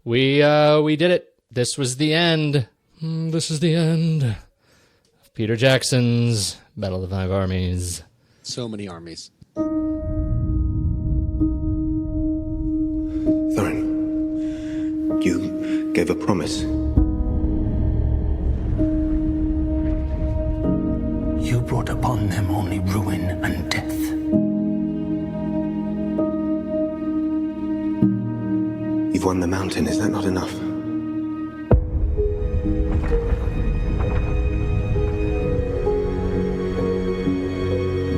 We did it. This was the end. This is the end of Peter Jackson's Battle of the Five Armies. So many armies. Thorin, you gave a promise. You brought upon them only ruin and death. You've won the mountain, is that not enough?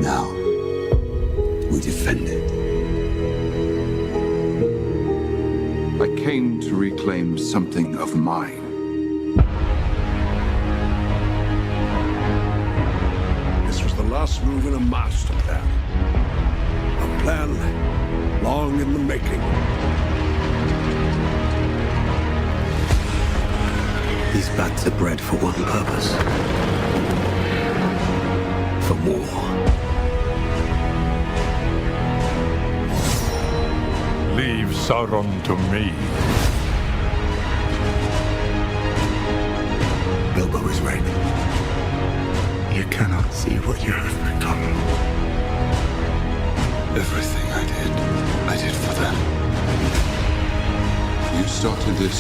Now, we defend it. I came to reclaim something of mine. This was the last move in a master plan. A plan long in the making. These bats are bred for one purpose. For war. Leave Sauron to me. Bilbo is right. You cannot see what you have become. Everything I did for them. You started this.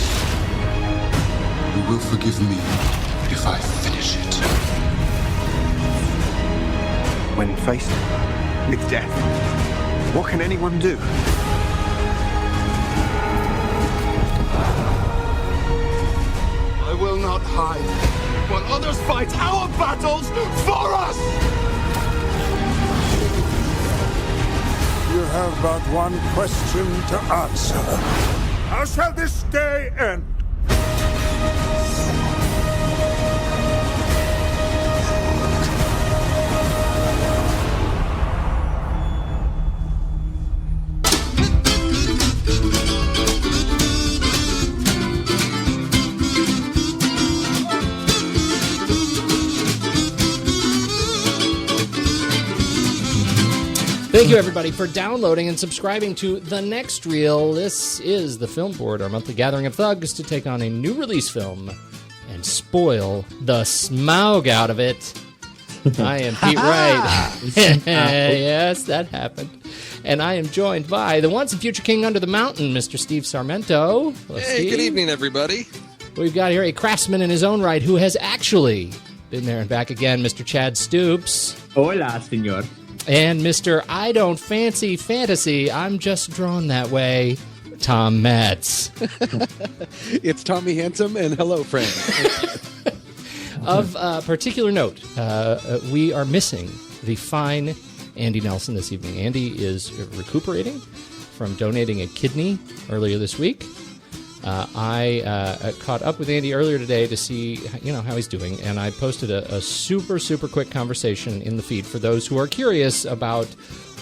You will forgive me if I finish it. When faced with death, what can anyone do? I will not hide while others fight our battles for us! You have but one question to answer. How shall this day end? Thank you, everybody, for downloading and subscribing to The Next Reel. This is the Film Board, our monthly gathering of thugs to take on a new release film and spoil the smaug out of it. I am Pete Wright. Yes, that happened. And I am joined by the once and future king under the mountain, Mr. Steve Sarmento. Hello, Hey, Steve. good evening, everybody. We've got here a craftsman in his own right who has actually been there and back again, Mr. Chad Stoops. Hola, senor. And Mr. I Don't Fancy Fantasy, I'm just drawn that way, Tom Metz. It's Tommy Handsome, and hello, friend. Of particular note, we are missing the fine Andy Nelson this evening. Andy is recuperating from donating a kidney earlier this week. I caught up with Andy earlier today to see how he's doing, and I posted a super quick conversation in the feed for those who are curious about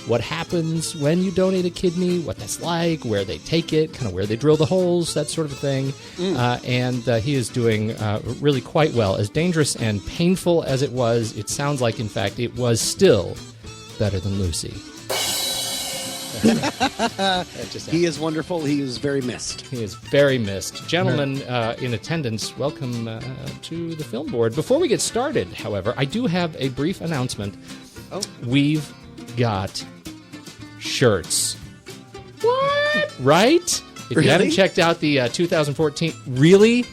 what happens when you donate a kidney, what that's like, where they take it, kind of where they drill the holes, that sort of thing. And he is doing really quite well. As dangerous and painful as it was, it sounds like, in fact, it was still better than Lucy. He is wonderful. He is very missed. He is very missed. Gentlemen in attendance, welcome to the Film Board. Before we get started, however, I do have a brief announcement. Oh. We've got shirts. What? Right? If you haven't checked out the 2014... Really?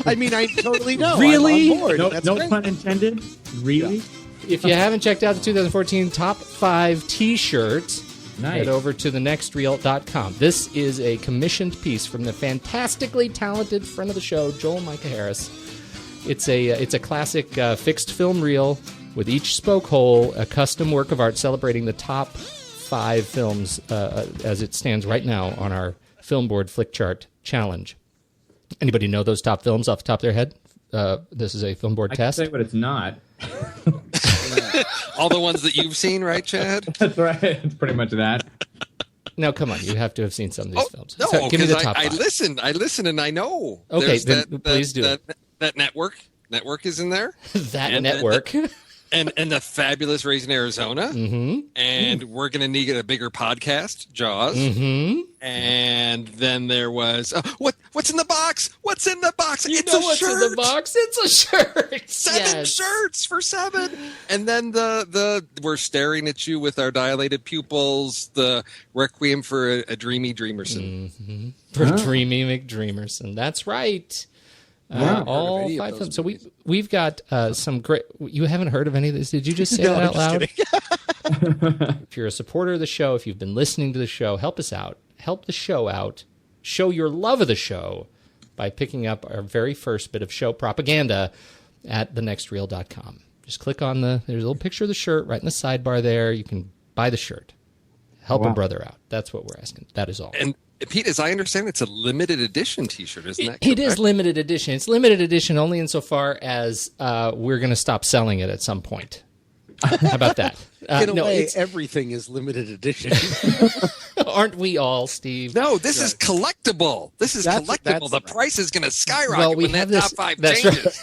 I mean, I totally know. Really? I'm on board. No, That's no great. pun intended. Really? If you haven't checked out the 2014 Top 5 T-shirts... Nice. Head over to thenextreel.com. This is a commissioned piece from the fantastically talented friend of the show, Joel Micah Harris. It's a classic fixed film reel with each spoke hole a custom work of art celebrating the top 5 films as it stands right now on our Film Board Flick Chart Challenge. Anybody know those top films off the top of their head? This is a Film Board I test. can say, but it's not. All the ones that you've seen, right, Chad? That's right. It's pretty much that. No, come on. You have to have seen some of these films. No, So, give me the top I 5. listen, and I know. Okay, There's then please do that network. Network is in there. That And- network. and the fabulous Raising Arizona. Mm-hmm. And we're going to need a bigger podcast, Jaws. Mm-hmm. And then there was what's in the box? What's in the box? You It's know a what's shirt. in the box? It's a shirt. 7 shirts for 7. And then the we're staring at you with our dilated pupils. The Requiem for a Dreamy Dreamerson. Mm-hmm. For Dreamy McDreamerson. That's right. All 5 films. So we've got some great. You haven't heard of any of this? Did you just say that out loud? If you're a supporter of the show, if you've been listening to the show, help us out. Help the show out. Show your love of the show by picking up our very first bit of show propaganda at thenextreel.com. Just click on there's a little picture of the shirt right in the sidebar there. You can buy the shirt. Help a brother out. That's what we're asking. That is all. And Pete, as I understand, it's a limited edition T-shirt, isn't that correct? It is limited edition. It's limited edition only insofar as we're going to stop selling it at some point. How about that? In a way, everything is limited edition. Aren't we all, Steve? No, this is collectible. This is collectible. The price is going to skyrocket when that top 5 changes. Right.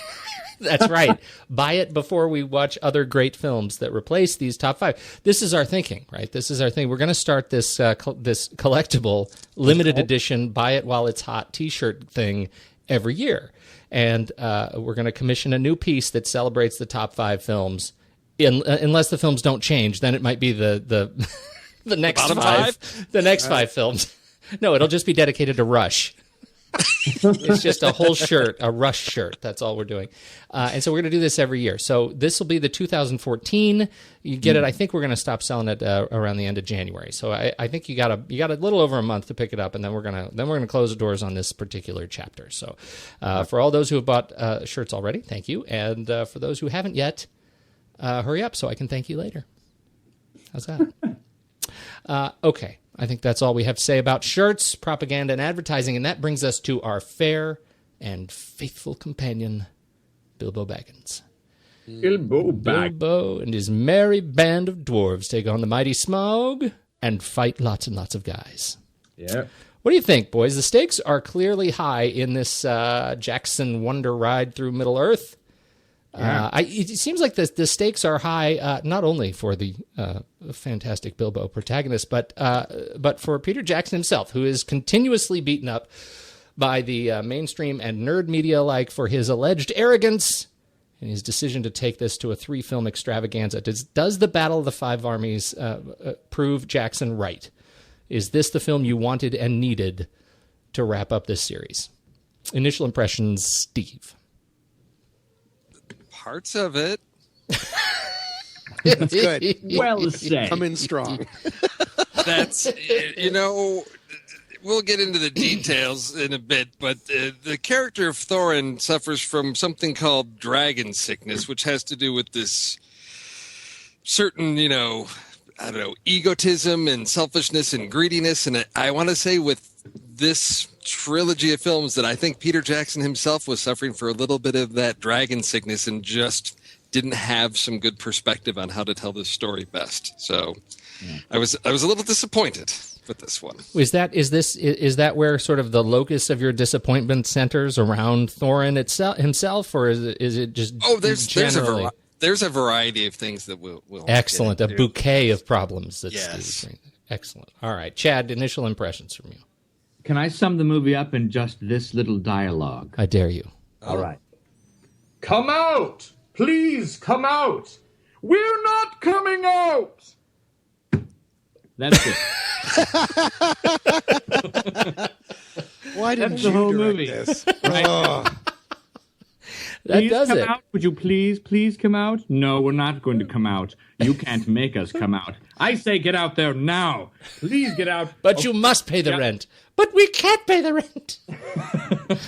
That's right. Buy it before we watch other great films that replace these top 5. This is our thinking, right? This is our thing. We're going to start this this collectible limited edition, buy it while it's hot T-shirt thing every year. And we're going to commission a new piece that celebrates the top 5 films. Unless the films don't change, then it might be the next the next 5 films. No, it'll just be dedicated to Rush. It's just a whole shirt, a Rush shirt. That's all we're doing. And so we're going to do this every year. So this will be the 2014. You get it. I think we're going to stop selling it around the end of January. So I think you got a little over a month to pick it up, and then we're gonna close the doors on this particular chapter. So for all those who have bought shirts already, thank you. And for those who haven't yet, hurry up so I can thank you later. How's that? Okay. I think that's all we have to say about shirts, propaganda, and advertising, and that brings us to our fair and faithful companion, Bilbo Baggins. Bilbo and his merry band of dwarves take on the mighty Smaug and fight lots and lots of guys. Yeah. What do you think, boys? The stakes are clearly high in this Jackson Wonder ride through Middle-earth. Yeah. It seems like the stakes are high, not only for the fantastic Bilbo protagonist, but for Peter Jackson himself, who is continuously beaten up by the mainstream and nerd media alike for his alleged arrogance and his decision to take this to a 3-film extravaganza. Does the Battle of the Five Armies prove Jackson right? Is this the film you wanted and needed to wrap up this series? Initial impressions, Steve. Parts of it. That's good. Well said. Come in strong. That's, we'll get into the details in a bit, but the character of Thorin suffers from something called dragon sickness, which has to do with this certain, egotism and selfishness and greediness. And I want to say with this trilogy of films that I think Peter Jackson himself was suffering for a little bit of that dragon sickness and just didn't have some good perspective on how to tell this story best. So I was a little disappointed with this one. Is that where sort of the locus of your disappointment centers around Thorin himself, or is it just there's a variety of things that we'll excellent, a bouquet of problems. Yes, excellent. All right, Chad, initial impressions from you. Can I sum the movie up in just this little dialogue? I dare you. All right. Come out! Please come out! We're not coming out! That's it. Why didn't That's the you whole direct movie. this? That does come it. Out. Would you please come out? No, we're not going to come out. You can't make us come out. I say get out there now. Please get out. But you must pay the rent. But we can't pay the rent. That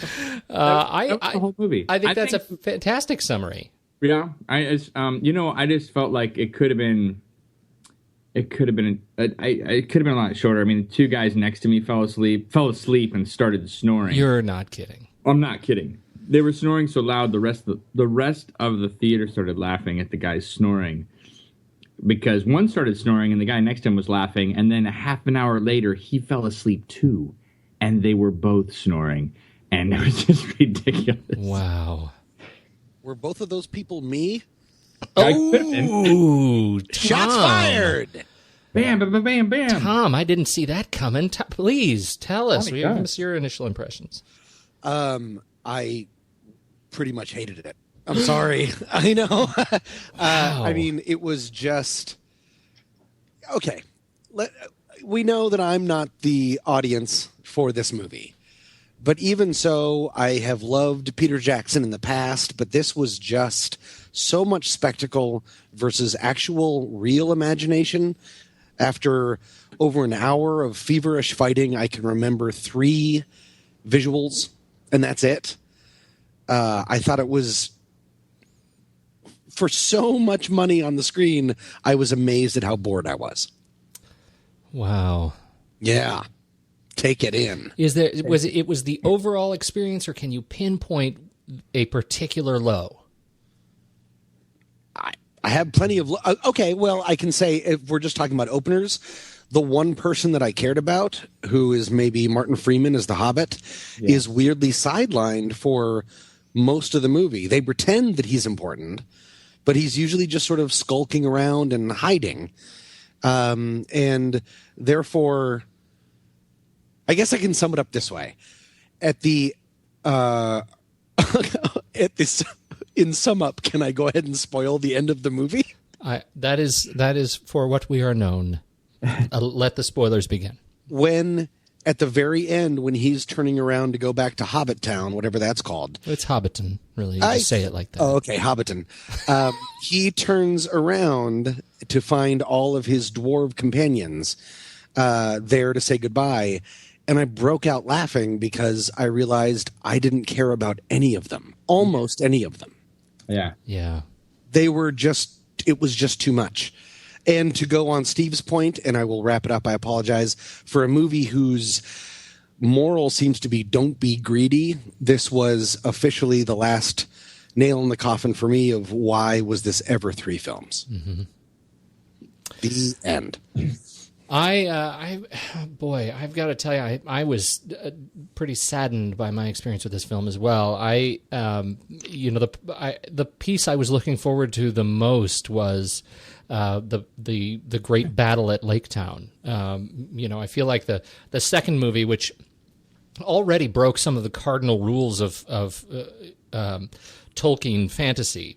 was the whole movie. I think that's a fantastic summary. Yeah, I just felt like it could have been a lot shorter. I mean, the 2 guys next to me fell asleep and started snoring. You're not kidding. I'm not kidding. They were snoring so loud the rest of the theater started laughing at the guys snoring, because one started snoring and the guy next to him was laughing, and then a half an hour later he fell asleep too, and they were both snoring, and it was just ridiculous. Wow. Were both of those people me? Oh, Shots fired. Bam, bam, bam, bam, bam. Tom, I didn't see that coming. Please tell us. my Give God. us your initial impressions. I pretty much hated it. I'm sorry. I know. Wow. I mean, it was just okay. We know that I'm not the audience for this movie, but even so, I have loved Peter Jackson in the past. But this was just so much spectacle versus actual, real imagination. After over an hour of feverish fighting, I can remember 3 visuals, and that's it. I thought it was, for so much money on the screen, I was amazed at how bored I was. Wow. Yeah. Take it in. Was it the overall experience, or can you pinpoint a particular low? I have plenty of... okay, well, I can say, if we're just talking about openers, the one person that I cared about, who is maybe Martin Freeman as the Hobbit, is weirdly sidelined for most of the movie. They pretend that he's important, but he's usually just sort of skulking around and hiding. And therefore, I guess I can sum it up this way. In sum up, can I go ahead and spoil the end of the movie? That is for what we are known. Let the spoilers begin. When, at the very end, when he's turning around to go back to Hobbit Town, whatever that's called. It's Hobbiton, really. You just say it like that. Oh, okay, Hobbiton. He turns around to find all of his dwarve companions there to say goodbye. And I broke out laughing because I realized I didn't care about any of them. Almost any of them. Yeah. Yeah. They were just, it was just too much. And to go on Steve's point, and I will wrap it up, I apologize, for a movie whose moral seems to be don't be greedy, this was officially the last nail in the coffin for me of why was this ever 3 films. Mm-hmm. The end. I've got to tell you, I was pretty saddened by my experience with this film as well. The piece I was looking forward to the most was the great battle at Lake Town. I feel like the second movie, which already broke some of the cardinal rules of Tolkien fantasy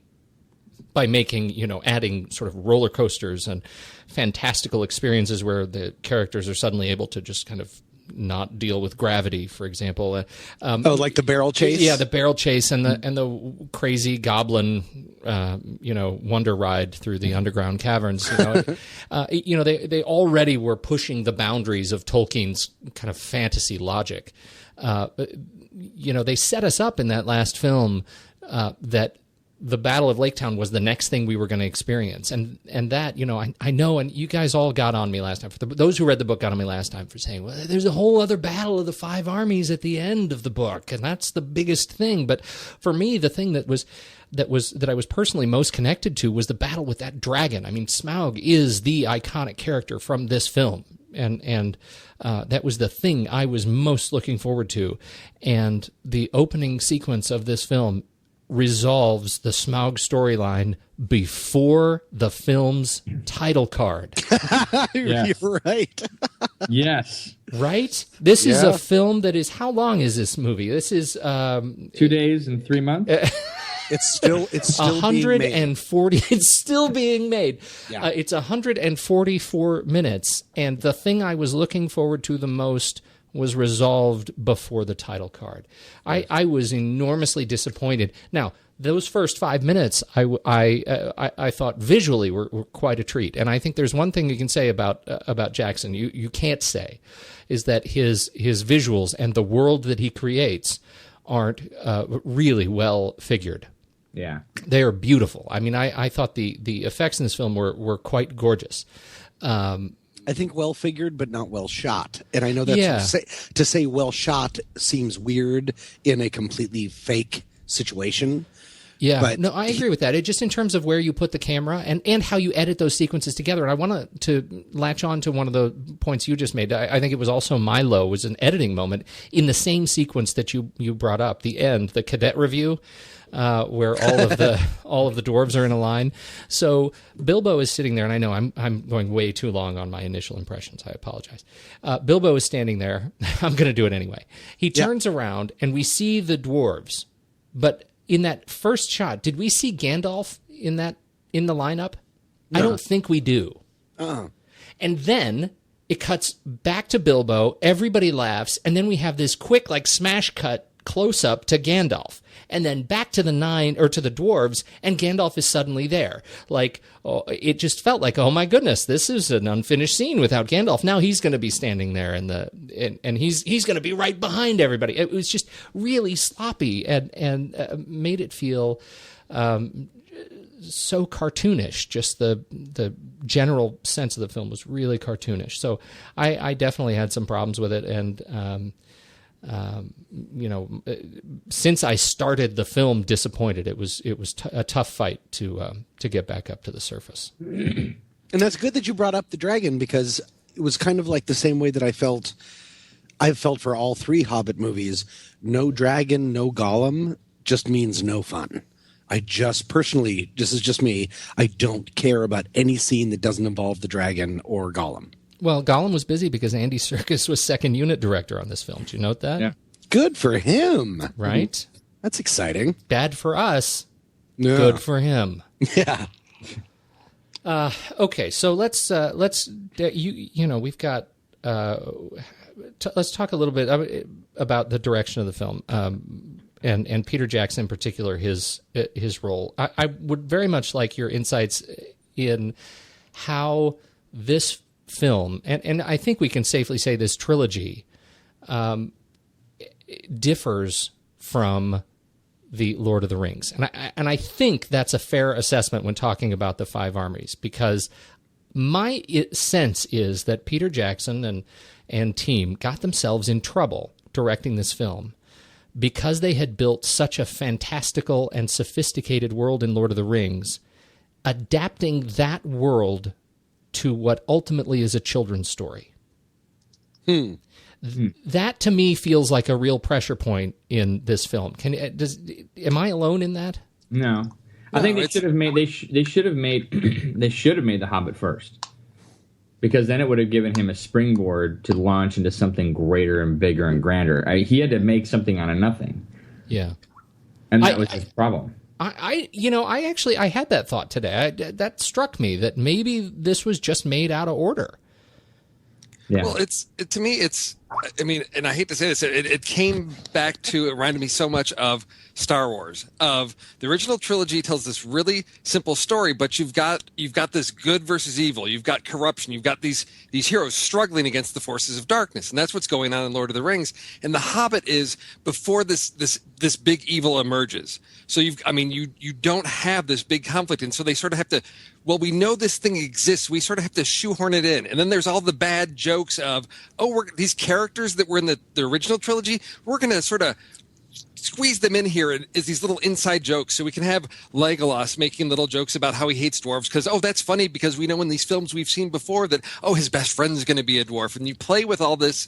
by adding sort of roller coasters and fantastical experiences where the characters are suddenly able to just kind of not deal with gravity, for example. Like the barrel chase? Yeah, the barrel chase and the crazy goblin, wonder ride through the underground caverns. They already were pushing the boundaries of Tolkien's kind of fantasy logic. They set us up in that last film that the Battle of Lake Town was the next thing we were going to experience. And that, I know, and you guys all got on me last time. Those who read the book got on me last time for saying, well, there's a whole other battle of the Five Armies at the end of the book, and that's the biggest thing. But for me, the thing that I was personally most connected to was the battle with that dragon. I mean, Smaug is the iconic character from this film. And that was the thing I was most looking forward to. And the opening sequence of this film resolves the Smaug storyline before the film's title card. You're right. Yes. Right? This is a film that is, how long is this movie? This is 2 days and 3 months. It's still 140. It's still being made. Yeah. It's 144 minutes, and the thing I was looking forward to the most was resolved before the title card. I was enormously disappointed. Now, those first 5 minutes, I thought visually were quite a treat. And I think there's one thing you can say about Jackson you can't say, is that his visuals and the world that he creates aren't really well figured. Yeah, they are beautiful. I mean, I thought the effects in this film were quite gorgeous. I think well figured, but not well shot. And I know that's to say well shot seems weird in a completely fake situation, Yeah, But no, I agree with that. It just in terms of where you put the camera and how you edit those sequences together. And I want to latch on to one of the points you just made. I think it was also my low was an editing moment in the same sequence that you brought up, the end, the cadet review, where all of the dwarves are in a line. So Bilbo is sitting there, and I know I'm going way too long on my initial impressions. I apologize. Bilbo is standing there. I'm going to do it anyway. He turns around, and we see the dwarves, but in that first shot, did we see Gandalf in the lineup? No. I don't think we do. And then it cuts back to Bilbo. Everybody laughs, and then we have this quick, like, smash cut close up to Gandalf, and then back to the dwarves, and Gandalf is suddenly there. Like, it just felt like, oh my goodness, this is an unfinished scene without Gandalf. Now he's going to be standing there, and he's going to be right behind everybody. It was just really sloppy and made it feel so cartoonish. Just the general sense of the film was really cartoonish. So I definitely had some problems with it, and since I started the film disappointed, it was a tough fight to get back up to the surface. And that's good that you brought up the dragon, because it was kind of like the same way that I've felt for all three Hobbit movies. No dragon, no Gollum just means no fun. I just personally, this is just me, I don't care about any scene that doesn't involve the dragon or Gollum. Well, Gollum was busy because Andy Serkis was second unit director on this film. Did you note that? Yeah. Good for him. Right? That's exciting. Bad for us. Yeah. Good for him. Yeah. Okay, so let's we've got let's talk a little bit about the direction of the film. And Peter Jackson in particular, his role. I would very much like your insights in how this film, and I think we can safely say this trilogy, differs from the Lord of the Rings. And I think that's a fair assessment when talking about the Five Armies, because my sense is that Peter Jackson and team got themselves in trouble directing this film because they had built such a fantastical and sophisticated world in Lord of the Rings, adapting that world to what ultimately is a children's story. That to me feels like a real pressure point in this film. Am I alone in that? No. I think they should have made The Hobbit first, because then it would have given him a springboard to launch into something greater and bigger and grander. He had to make something out of nothing. Yeah. And that was his problem. I had that thought today. That struck me that maybe this was just made out of order. Yeah. Well, to me, and I hate to say this, it came back to, it reminded me so much of Star Wars. Of the original trilogy tells this really simple story, but you've got this good versus evil. You've got corruption. You've got these heroes struggling against the forces of darkness, and that's what's going on in Lord of the Rings. And The Hobbit is before this big evil emerges. So you don't have this big conflict, and so they sort of have to. Well, we know this thing exists. We sort of have to shoehorn it in, and then there's all the bad jokes of, these characters that were in the original trilogy. We're going to sort of squeeze them in here as these little inside jokes, so we can have Legolas making little jokes about how he hates dwarves because that's funny because we know in these films we've seen before that his best friend is going to be a dwarf, and you play with all this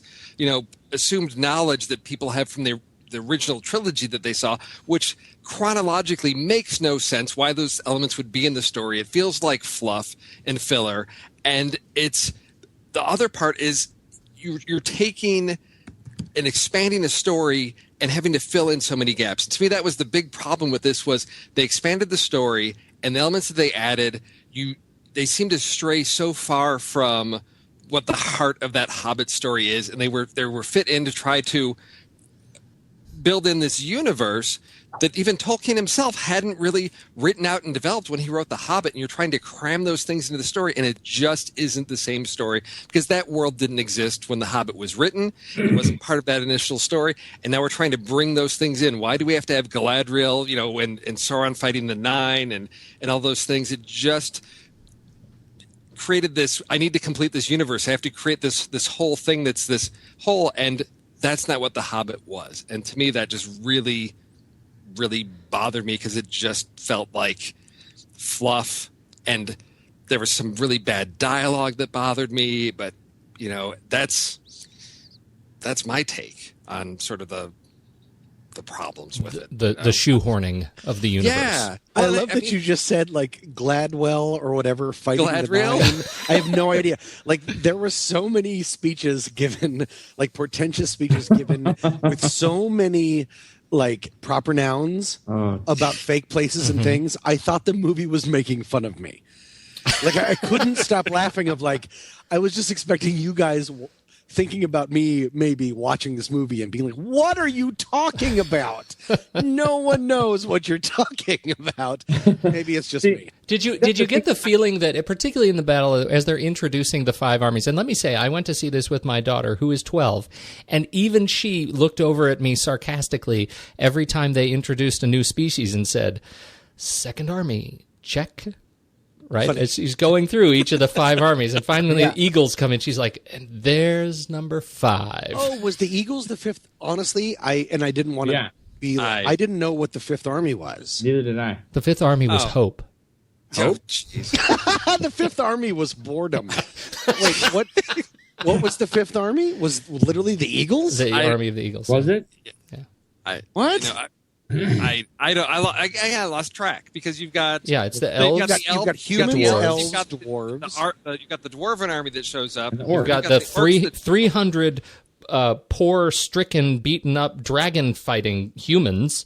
assumed knowledge that people have from the original trilogy that they saw, which chronologically makes no sense why those elements would be in the story. It feels like fluff and filler, and it's the other part is you're taking and expanding a story and having to fill in so many gaps. To me, that was the big problem with this, was they expanded the story, and the elements that they added, they seemed to stray so far from what the heart of that Hobbit story is, and they were fit in to try to build in this universe that even Tolkien himself hadn't really written out and developed when he wrote The Hobbit, and you're trying to cram those things into the story, and it just isn't the same story because that world didn't exist when The Hobbit was written. It wasn't part of that initial story, and now we're trying to bring those things in. Why do we have to have Galadriel, and Sauron fighting the Nine and all those things? It just created this, I need to complete this universe. I have to create this whole thing that's this whole, and that's not what The Hobbit was. And to me, that just really really bothered me because it just felt like fluff, and there was some really bad dialogue that bothered me. But that's my take on sort of the problems with it. The shoehorning of the universe. Yeah, I love that you just said like Gladwell or whatever fighting Gladriel? the Nine. I have no idea. Like there were so many speeches given, like portentous speeches given with so many like proper nouns about fake places and things. I thought the movie was making fun of me. Like I couldn't stop laughing. Of like I was just expecting you guys thinking about me maybe watching this movie and being like, what are you talking about? No one knows what you're talking about. Maybe it's just me. Did you get the feeling that, particularly in the battle, as they're introducing the Five Armies, and let me say, I went to see this with my daughter, who is 12, and even she looked over at me sarcastically every time they introduced a new species and said, Second Army, check. Right? As she's going through each of the Five Armies, and finally the Eagles come in. She's like, and there's number 5. Oh, was the Eagles the 5th? Honestly, I didn't want to be like, I didn't know what the 5th Army was. Neither did I. The 5th Army was Hope. Hope? The 5th Army was boredom. Wait, what was the 5th Army? Was literally the Eagles? The Army of the Eagles. Was it? Yeah. What? I lost track because you've got it's the elves. You've got humans, elves, dwarves. You've got the dwharven army that shows up. You've got the 300 poor, stricken, beaten up, dragon fighting humans.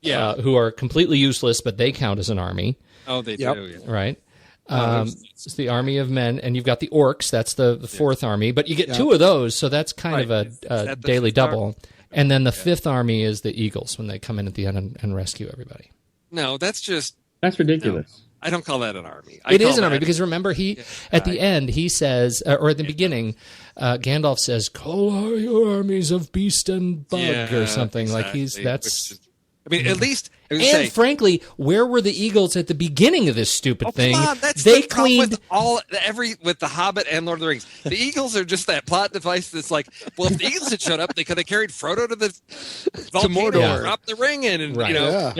Who are completely useless, but they count as an army. Oh, they do. Yeah. Right. It's the army of men, and you've got the orcs. That's the 4th army, but you get 2 of those, so that's kind of a daily double. And then the 5th Army is the Eagles when they come in at the end and rescue everybody. No, that's ridiculous. No, I don't call that an army. It is an army because remember at the end he says, or at the beginning, Gandalf says, "Call all your armies of beast and bug" or something like at least. And frankly, where were the Eagles at the beginning of this stupid thing? Come on, that's they the problem cleaned with the Hobbit and Lord of the Rings. The Eagles are just that plot device that's like, well, if the Eagles had showed up, they could have carried Frodo to the volcano and dropped the ring in, and they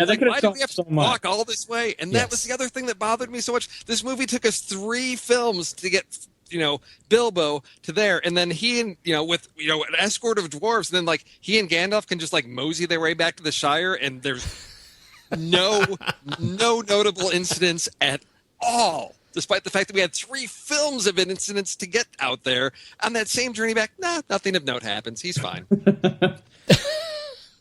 like, could why do we have to so much. walk all this way? And that was the other thing that bothered me so much. This movie took us 3 films to get Bilbo to there, and then he and with an escort of dwarves, and then like he and Gandalf can just like mosey their way back to the Shire, and there's no notable incidents at all, despite the fact that we had 3 films of incidents to get out there. On that same journey back, nothing of note happens. He's fine.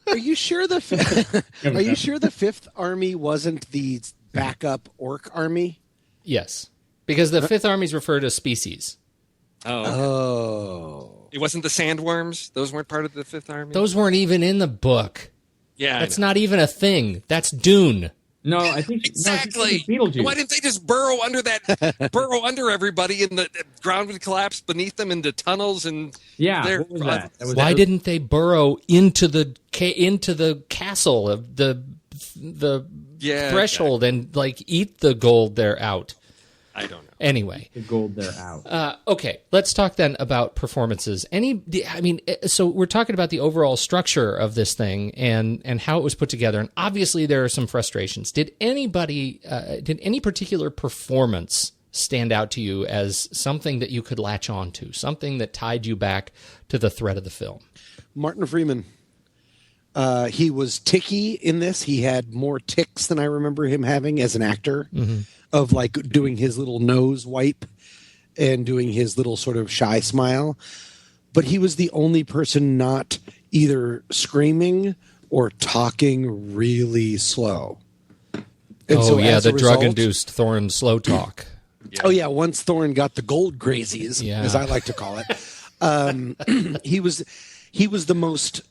Are you sure the 5th Army wasn't the backup orc army? Yes, because the 5th Army is referred to species. Oh. It wasn't the sandworms. Those weren't part of the 5th Army. Those weren't even in the book. Yeah, that's not even a thing. That's Dune. No, I think exactly. Beetlejuice. Why didn't they just burrow under everybody, and the ground would collapse beneath them into tunnels? And what was that? Why didn't they burrow into the castle of the threshold and like eat the gold they're out? I don't know. Anyway, the gold they're out. Okay, let's talk then about performances. So we're talking about the overall structure of this thing and how it was put together. And obviously, there are some frustrations. Did any particular performance stand out to you as something that you could latch on to, something that tied you back to the thread of the film? Martin Freeman. He was ticky in this. He had more ticks than I remember him having as an actor. Mm-hmm. Of like doing his little nose wipe and doing his little sort of shy smile. But he was the only person not either screaming or talking really slow. And the drug-induced Thorin slow talk. Oh, yeah, once Thorin got the gold grazies, as I like to call it, he was the most,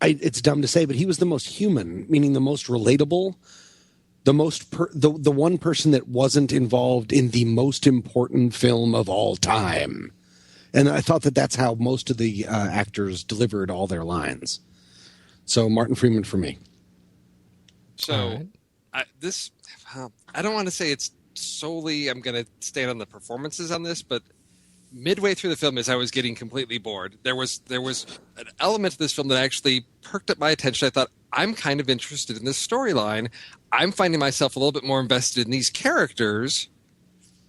it's dumb to say, but he was the most human, meaning the most relatable. The one person that wasn't involved in the most important film of all time. And I thought that's how most of the actors delivered all their lines. So Martin Freeman for me. So I don't want to say it's solely, I'm going to stand on the performances on this, but midway through the film, as I was getting completely bored, there was an element of this film that actually perked up my attention. I thought, I'm kind of interested in this storyline. I'm finding myself a little bit more invested in these characters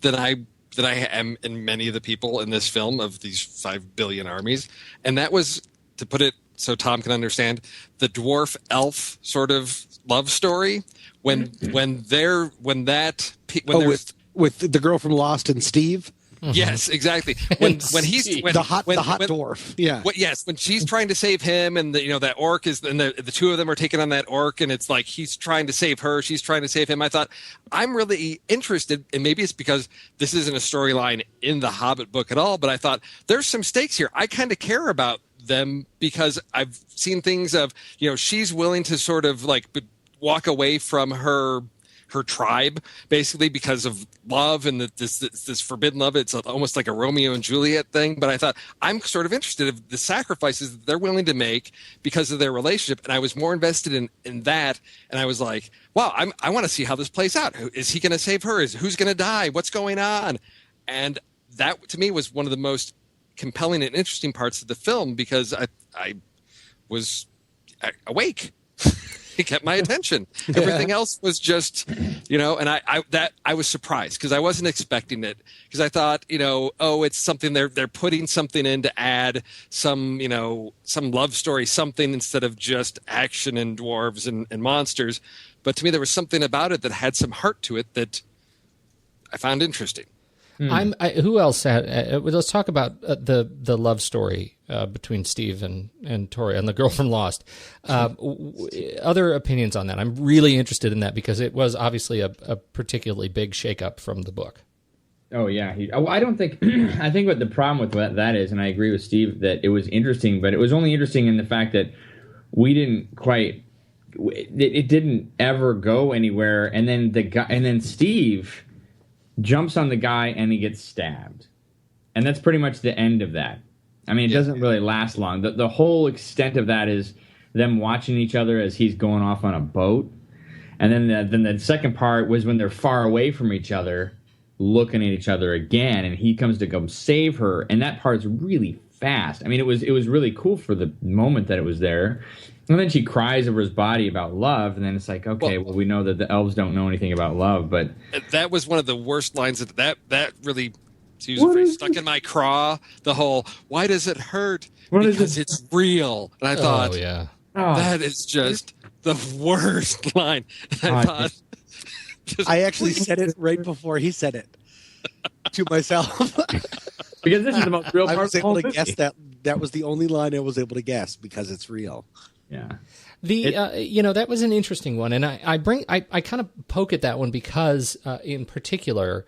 than I am in many of the people in this film of these 5 billion armies. And that was, to put it so Tom can understand, the dwarf elf sort of love story. With the girl from Lost and Steve. Yes, exactly. When the hot dwarf. Yeah. When she's trying to save him, and that orc is, and the two of them are taking on that orc, and it's like he's trying to save her, she's trying to save him. I thought, I'm really interested, and maybe it's because this isn't a storyline in the Hobbit book at all, but I thought there's some stakes here. I kind of care about them because I've seen things of, she's willing to sort of like walk away from her tribe, basically, because of love and this forbidden love. It's almost like a Romeo and Juliet thing. But I thought, I'm sort of interested in the sacrifices that they're willing to make because of their relationship. And I was more invested in that. And I was like, wow, I want to see how this plays out. Is he going to save her? Who's going to die? What's going on? And that, to me, was one of the most compelling and interesting parts of the film, because I was awake. It kept my attention. Everything else was just, and I was surprised because I wasn't expecting it, because I thought, it's something they're putting something in to add some love story, something instead of just action and dwarves and monsters. But to me, there was something about it that had some heart to it that I found interesting. Who else had? Let's talk about the love story between Steve and Tori and the girl from Lost. Other opinions on that? I'm really interested in that because it was obviously a particularly big shakeup from the book. Oh yeah, I don't think. I think what the problem with that is, and I agree with Steve that it was interesting, but it was only interesting in the fact that we didn't quite. It didn't ever go anywhere, and then Steve jumps on the guy and he gets stabbed. And that's pretty much the end of that. I mean, it doesn't really last long. The whole extent of that is them watching each other as he's going off on a boat. And then the second part was when they're far away from each other, looking at each other again, and he comes to go save her. And that part's really fast. I mean, it was really cool for the moment that it was there. And then she cries over his body about love, and then it's like, okay, well, we know that the elves don't know anything about love, but that was one of the worst lines that really stuck in my craw. The whole, why does it hurt? Because it's real. And I thought, that is just the worst line. And I thought, I actually said it right before he said it to myself. Because this is the most real part. I was able to guess that. That was the only line I was able to guess because it's real. Yeah. That was an interesting one, and I kind of poke at that one because, in particular,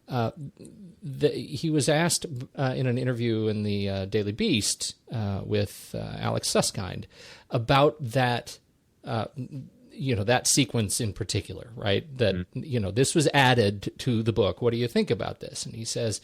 he was asked in an interview in the Daily Beast with Alex Susskind about that, that sequence in particular, right? That this was added to the book. What do you think about this? And he says,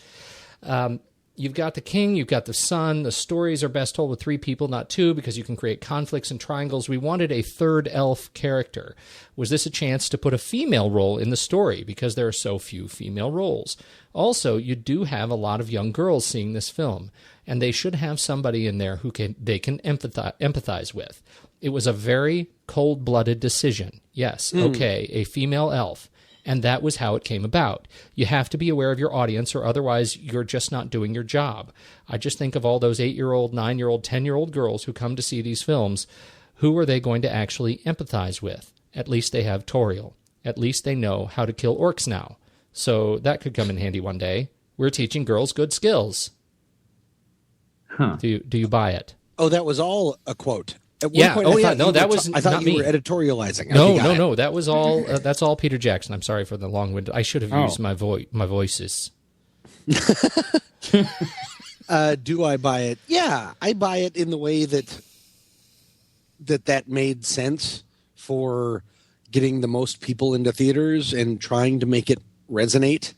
you've got the king, you've got the son. The stories are best told with 3 people, not 2, because you can create conflicts and triangles. We wanted a third elf character. Was this a chance to put a female role in the story because there are so few female roles? Also, you do have a lot of young girls seeing this film, and they should have somebody in there who they can empathize with. It was a very cold-blooded decision. Yes, okay, a female elf. And that was how it came about. You have to be aware of your audience, or otherwise you're just not doing your job. I just think of all those 8-year-old, 9-year-old, 10-year-old girls who come to see these films. Who are they going to actually empathize with? At least they have Toriel. At least they know how to kill orcs now. So that could come in handy one day. We're teaching girls good skills. Huh. Do you buy it? Oh, that was all a quote. Yeah. That was I thought not you me. were editorializing. No. That was all. That's all Peter Jackson. I'm sorry for the long-winded. I should have used my voices. Do I buy it? Yeah, I buy it in the way that made sense for getting the most people into theaters and trying to make it resonate.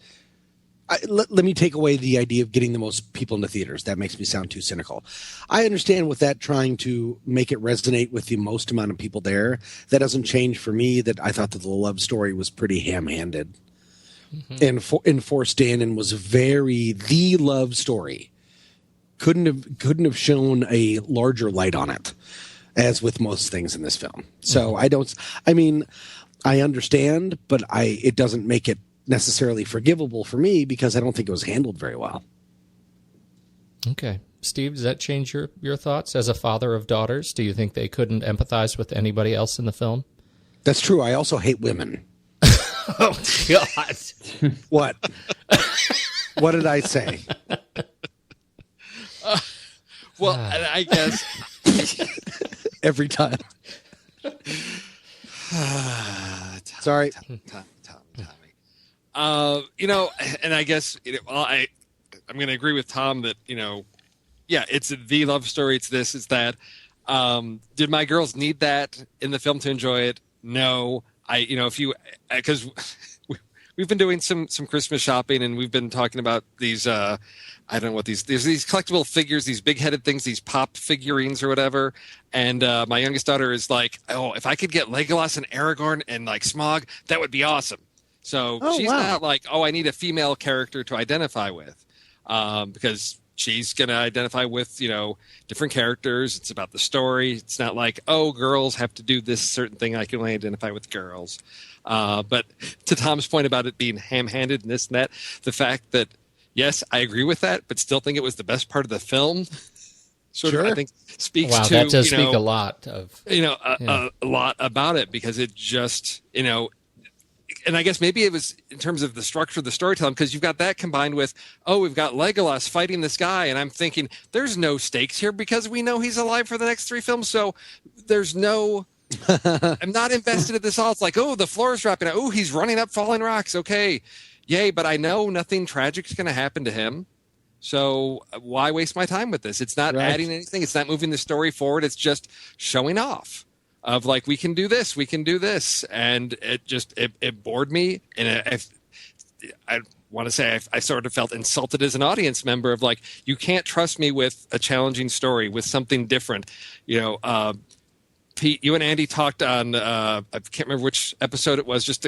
Let me take away the idea of getting the most people into theaters. That makes me sound too cynical. I understand with that trying to make it resonate with the most amount of people there. That doesn't change for me that I thought that the love story was pretty ham-handed. Mm-hmm. And Forrest Dannon was the love story. Couldn't have shown a larger light on it. as with most things in this film. So I understand, but it doesn't make it necessarily forgivable for me because I don't think it was handled very well. Okay. Steve, does that change your thoughts as a father of daughters? Do you think they couldn't empathize with anybody else in the film? That's true. I also hate women. Oh, God. What? What did I say? Well, I guess every time. Sorry. Tommy. And I guess I'm going to agree with Tom that it's the love story. It's this. It's that. Did my girls need that in the film to enjoy it? No. Because we've been doing some Christmas shopping and we've been talking about these. I don't know what there's these collectible figures, these big-headed things, these pop figurines or whatever. And my youngest daughter is like, oh, if I could get Legolas and Aragorn and like Smaug, that would be awesome. So she's not like, oh, I need a female character to identify with, because she's going to identify with, different characters. It's about the story. It's not like, oh, girls have to do this certain thing. I can only identify with girls. But to Tom's point about it being ham-handed and this and that, the fact that, yes, I agree with that, but still think it was the best part of the film. Sure. I think speaks wow, to that does speak a lot of a lot about it, because it just and I guess maybe it was in terms of the structure of the storytelling, because you've got that combined with, oh, we've got Legolas fighting this guy, and I'm thinking there's no stakes here because we know he's alive for the next 3 films, so there's no. I'm not invested in this all. It's like, oh, the floor is dropping. Oh, he's running up falling rocks. Okay, yay! But I know nothing tragic is going to happen to him. So why waste my time with this? It's not adding anything. It's not moving the story forward. It's just showing off of like, we can do this, we can do this. And it just, it bored me. And I want to say I sort of felt insulted as an audience member of like, you can't trust me with a challenging story, with something different. Pete, you and Andy talked on, I can't remember which episode it was, just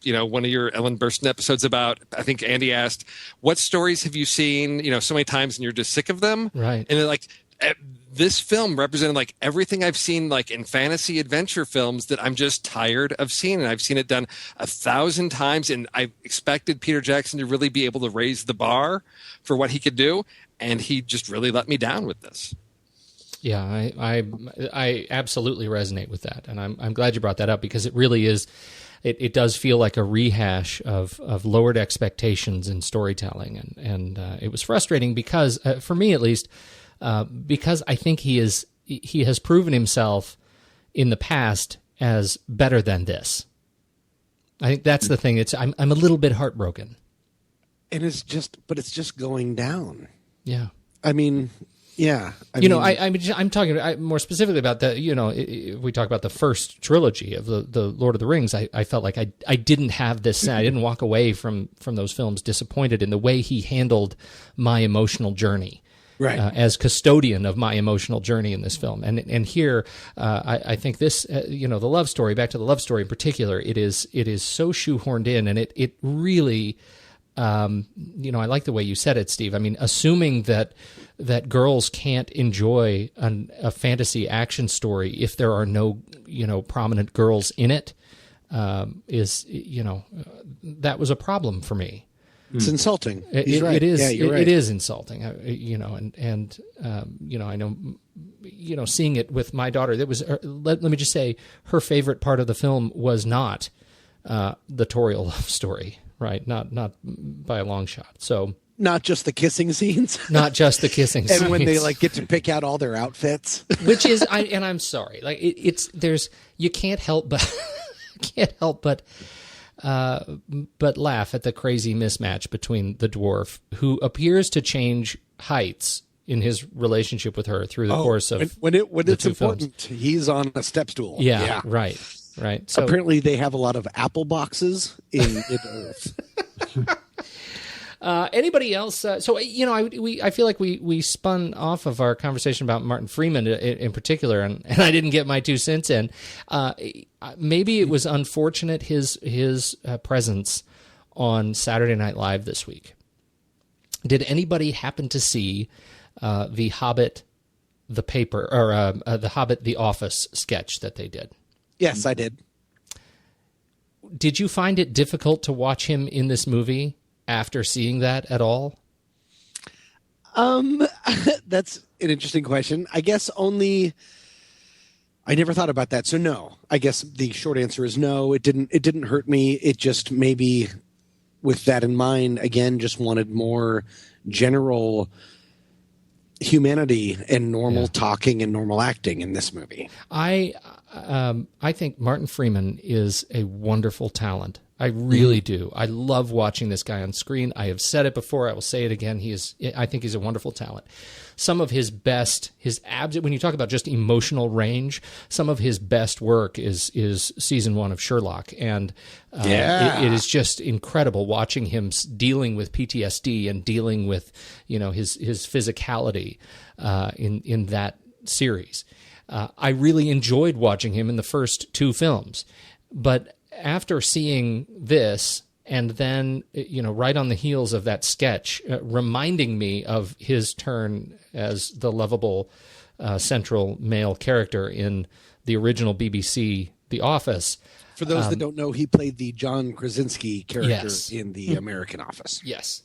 one of your Ellen Burstyn episodes about, I think Andy asked, what stories have you seen, so many times and you're just sick of them? Right. And like, this film represented like everything I've seen like in fantasy adventure films that I'm just tired of seeing. And I've seen it done 1,000 times. And I expected Peter Jackson to really be able to raise the bar for what he could do. And he just really let me down with this. Yeah, I absolutely resonate with that. And I'm glad you brought that up, because it really is. It does feel like a rehash of lowered expectations in storytelling, and it was frustrating because, for me at least, because I think he has proven himself in the past as better than this. I think that's the thing. I'm a little bit heartbroken, and it's just going down. Yeah, I mean. Yeah, I'm talking more specifically about the. If we talk about the first trilogy of the Lord of the Rings, I felt like I didn't have this. I didn't walk away from those films disappointed in the way he handled my emotional journey, right? As custodian of my emotional journey in this film, and here, I think this, the love story. Back to the love story in particular, it is so shoehorned in, and it really. I like the way you said it, Steve. I mean, assuming that girls can't enjoy a fantasy action story if there are no, prominent girls in it, that was a problem for me. It's insulting. It, right. it is. Yeah, you're right. It is insulting. I know, seeing it with my daughter, that was. Let me just say, her favorite part of the film was not the Toriel love story. Right, not by a long shot. So not just the kissing scenes, not just the kissing scenes, and when they like get to pick out all their outfits, which is, I'm sorry, like you can't help but laugh at the crazy mismatch between the dwarf, who appears to change heights in his relationship with her through the course of when it's important, films. He's on a step stool. Yeah. Right. So apparently they have a lot of apple boxes in Earth. Anybody else? I feel like we spun off of our conversation about Martin Freeman in particular, and I didn't get my 2 cents in. Maybe it was unfortunate his presence on Saturday Night Live this week. Did anybody happen to see the Hobbit the paper or the Hobbit, The Office sketch that they did? Yes, I did. Did you find it difficult to watch him in this movie after seeing that at all? That's an interesting question. I guess I never thought about that. So no, I guess the short answer is no. It didn't hurt me. It just maybe with that in mind, again, just wanted more general humanity and normal talking and normal acting in this movie. I think Martin Freeman is a wonderful talent. I really do. I love watching this guy on screen. I have said it before. I will say it again. I think he's a wonderful talent. Some of his best, when you talk about just emotional range, some of his best work is season 1 of Sherlock. And it is just incredible watching him dealing with PTSD and dealing with, his physicality in that series. I really enjoyed watching him in the first 2 films, but after seeing this, and then, right on the heels of that sketch, reminding me of his turn as the lovable central male character in the original BBC The Office. For those that don't know, he played the John Krasinski character in the American Office. Yes,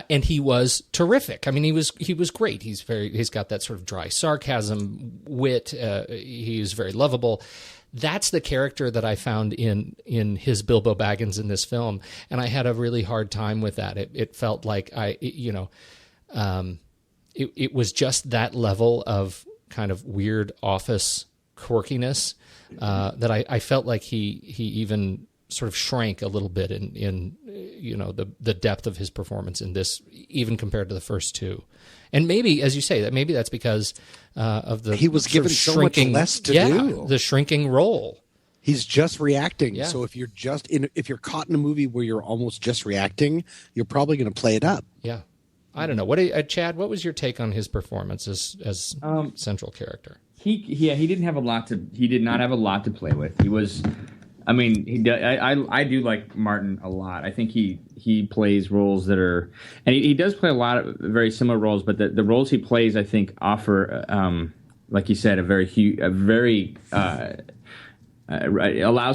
and he was terrific. I mean, he was great. He's got that sort of dry sarcasm, wit. He's very lovable. That's the character that I found in his Bilbo Baggins in this film, and I had a really hard time with that. It felt like it was just that level of kind of weird office quirkiness that I felt like he even sort of shrank a little bit in the depth of his performance in this, even compared to the first 2. And maybe, as you say, maybe that's because of the he was given so much less to do. The shrinking role. He's just reacting. Yeah. So if you're caught in a movie where you're almost just reacting, you're probably going to play it up. Yeah, I don't know. Chad? What was your take on his performance as central character? He didn't have a lot to. He did not have a lot to play with. He was. I mean, I do like Martin a lot. I think he plays roles that are, and he does play a lot of very similar roles, but the roles he plays, I think, offer, like you said, allows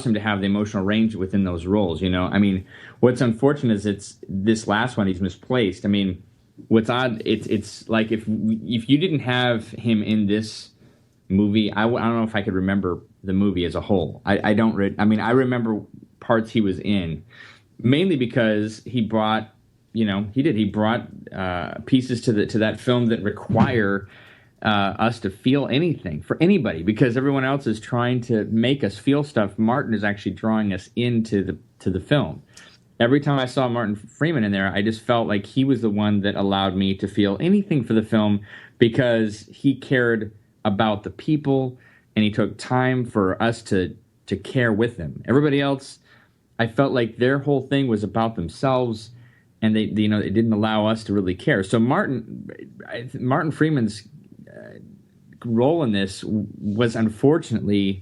him to have the emotional range within those roles. I mean, what's unfortunate is it's this last one he's misplaced. I mean, what's odd, it's like if you didn't have him in this movie, I don't know if I could remember the movie as a whole. I remember parts he was in, mainly because he brought pieces to that film that require us to feel anything for anybody, because everyone else is trying to make us feel stuff. Martin is actually drawing us into the film. Every time I saw Martin Freeman in there, I just felt like he was the one that allowed me to feel anything for the film, because he cared about the people, and he took time for us to care with them. Everybody else, I felt like their whole thing was about themselves, and they didn't allow us to really care. So Martin Freeman's role in this was unfortunately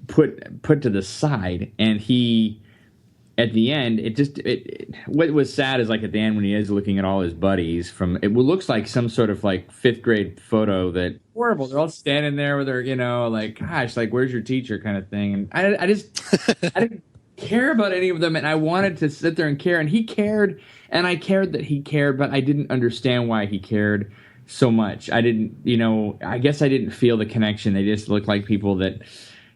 put to the side, and he, at the end, what was sad is, like, at the end when he is looking at all his buddies it looks like some sort of like 5th grade photo that horrible. They're all standing there with their, like, gosh, like, where's your teacher kind of thing. And I didn't care about any of them, and I wanted to sit there and care, and he cared, and I cared that he cared, but I didn't understand why he cared so much. I didn't, I guess I didn't feel the connection. They just looked like people that,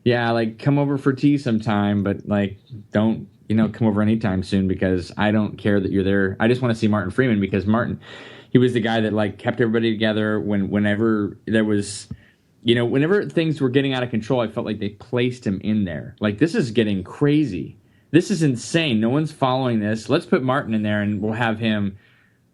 like, come over for tea sometime, but, like, don't come over anytime soon, because I don't care that you're there. I just want to see Martin Freeman, because Martin, he was the guy that, like, kept everybody together whenever there was, whenever things were getting out of control. I felt like they placed him in there. Like, this is getting crazy. This is insane. No one's following this. Let's put Martin in there, and we'll have him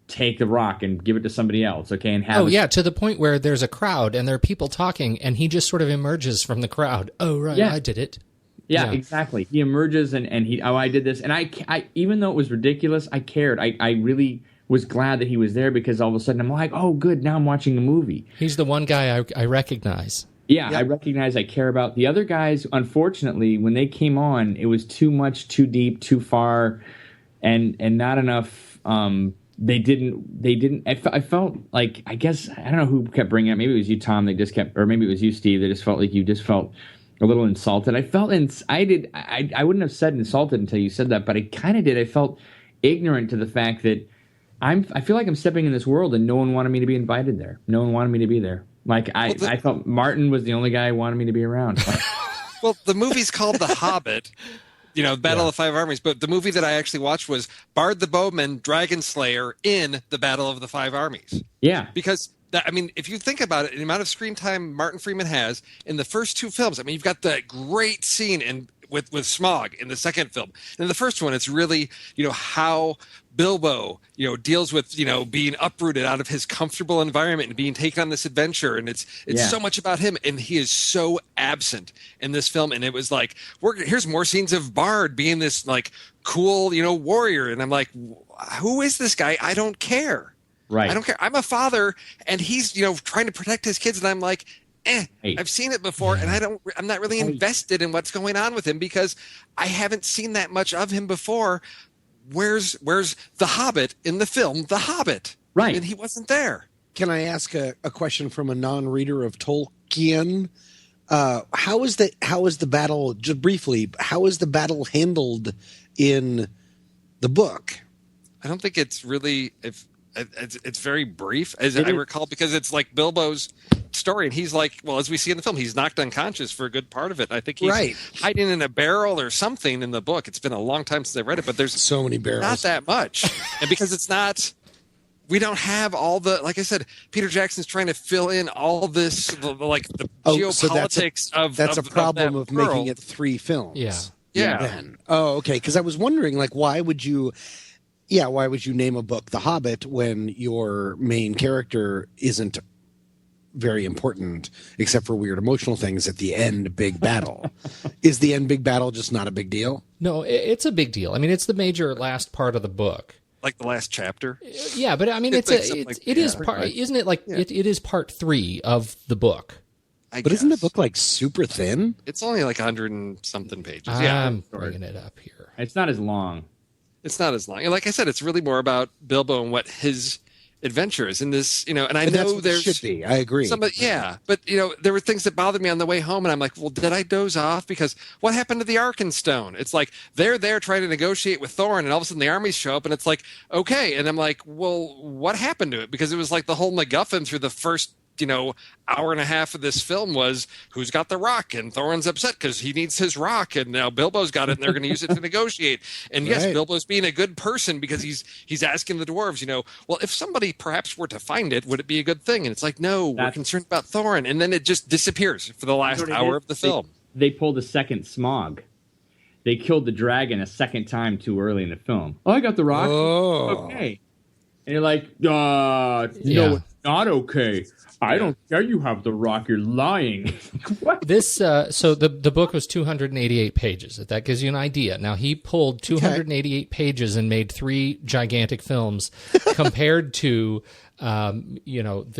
take the rock and give it to somebody else, okay? And have to the point where there's a crowd and there are people talking, and he just sort of emerges from the crowd. Oh, right, yeah. I did it. Yeah, exactly. He emerges and he, I did this. And I even though it was ridiculous, I cared. I really was glad that he was there, because all of a sudden I'm like, oh, good, now I'm watching a movie. He's the one guy I recognize. Yeah, I recognize, I care about. The other guys, unfortunately, when they came on, it was too much, too deep, too far, and not enough, they didn't. I felt like, I guess, I don't know who kept bringing it. Maybe it was you, Tom. They just kept, or maybe it was you, Steve. They just felt like you just felt a little insulted. I felt, I wouldn't have said insulted until you said that, but I kind of did. I felt ignorant to the fact that I feel like I'm stepping in this world and no one wanted me to be invited there. No one wanted me to be there. Like, I felt Martin was the only guy who wanted me to be around. Well, the movie's called The Hobbit. Battle of the Five Armies. But the movie that I actually watched was Bard the Bowman, Dragon Slayer in the Battle of the Five Armies. Yeah. Because, if you think about it, the amount of screen time Martin Freeman has in the first two films, you've got the great scene with Smaug in the second film. In the first one, it's really, how Bilbo, deals with, being uprooted out of his comfortable environment and being taken on this adventure. And it's so much about him. And he is so absent in this film. And it was like, here's more scenes of Bard being this like cool, warrior. And I'm like, who is this guy? I don't care. Right. I don't care. I'm a father and he's, trying to protect his kids. And I'm like, I've seen it before, and I'm not really invested in what's going on with him because I haven't seen that much of him before. Where's the Hobbit in the film The Hobbit? Right. And he wasn't there. Can I ask a question from a non-reader of Tolkien? How is the battle, just briefly, how is the battle handled in the book? I don't think it's really it's very brief, as I recall, because it's like Bilbo's story, and he's like, well, as we see in the film, he's knocked unconscious for a good part of it. I think he's hiding in a barrel or something in the book. It's been a long time since I read it, but there's so many barrels, not that much, and because it's not. We don't have all the, like I said, Peter Jackson's trying to fill in all this, the geopolitics of that's a problem of world. making it 3 films. Yeah. Then. Oh, okay. Because I was wondering, like, why would you name a book The Hobbit when your main character isn't very important except for weird emotional things at the end big battle? Is the end big battle just not a big deal? No, it's a big deal. It's the major last part of the book. Like the last chapter. Yeah, but it is part, isn't it? Like it is part 3 of the book. But isn't the book like super thin? It's only like 100 and something pages. I'm bringing it up here. It's not as long. It's not as long. And like I said, it's really more about Bilbo and what his adventure is in this, and I know there's should be. I agree. But there were things that bothered me on the way home, and I'm like, well, did I doze off? Because what happened to the Arkenstone? It's like they're there trying to negotiate with Thorin, and all of a sudden the armies show up, and it's like, okay, and I'm like, well, what happened to it? Because it was like the whole MacGuffin through the first hour and a half of this film was who's got the rock, and Thorin's upset because he needs his rock, and now Bilbo's got it, and they're going to use it to negotiate. And yes, Bilbo's being a good person because he's asking the dwarves, well, if somebody perhaps were to find it, would it be a good thing? And it's like, no, we're concerned about Thorin, and then it just disappears for the last hour of the film. They pulled a second Smaug. They killed the dragon a second time too early in the film. Oh, I got the rock. Oh, okay. And you're like, no, it's not okay. I don't care you have the rock. You're lying. What? This so the book was 288 pages. That gives you an idea. Now he pulled 288 pages and made 3 gigantic films, compared to the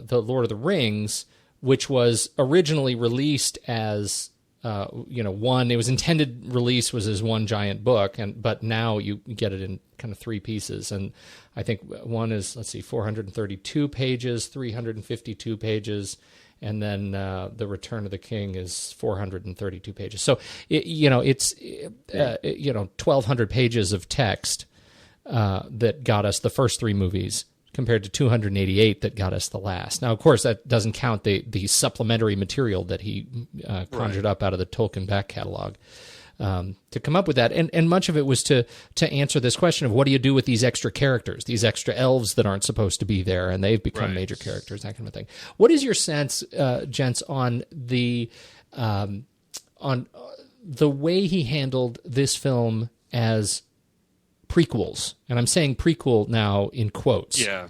Lord of the Rings, which was originally released as one. It was intended release was as one giant book, but now you get it in kind of 3 pieces, and I think one is 432 pages, 352 pages, and then the Return of the King is 432 pages. So it's 1,200 pages of text that got us the first 3 movies, compared to 288 that got us the last. Now, of course, that doesn't count the supplementary material that he conjured up out of the Tolkien back catalog. To come up with that, and much of it was to answer this question of what do you do with these extra characters, these extra elves that aren't supposed to be there, and they've become major characters, that kind of thing. What is your sense, gents, on the way he handled this film as prequels? And I'm saying prequel now in quotes. Yeah,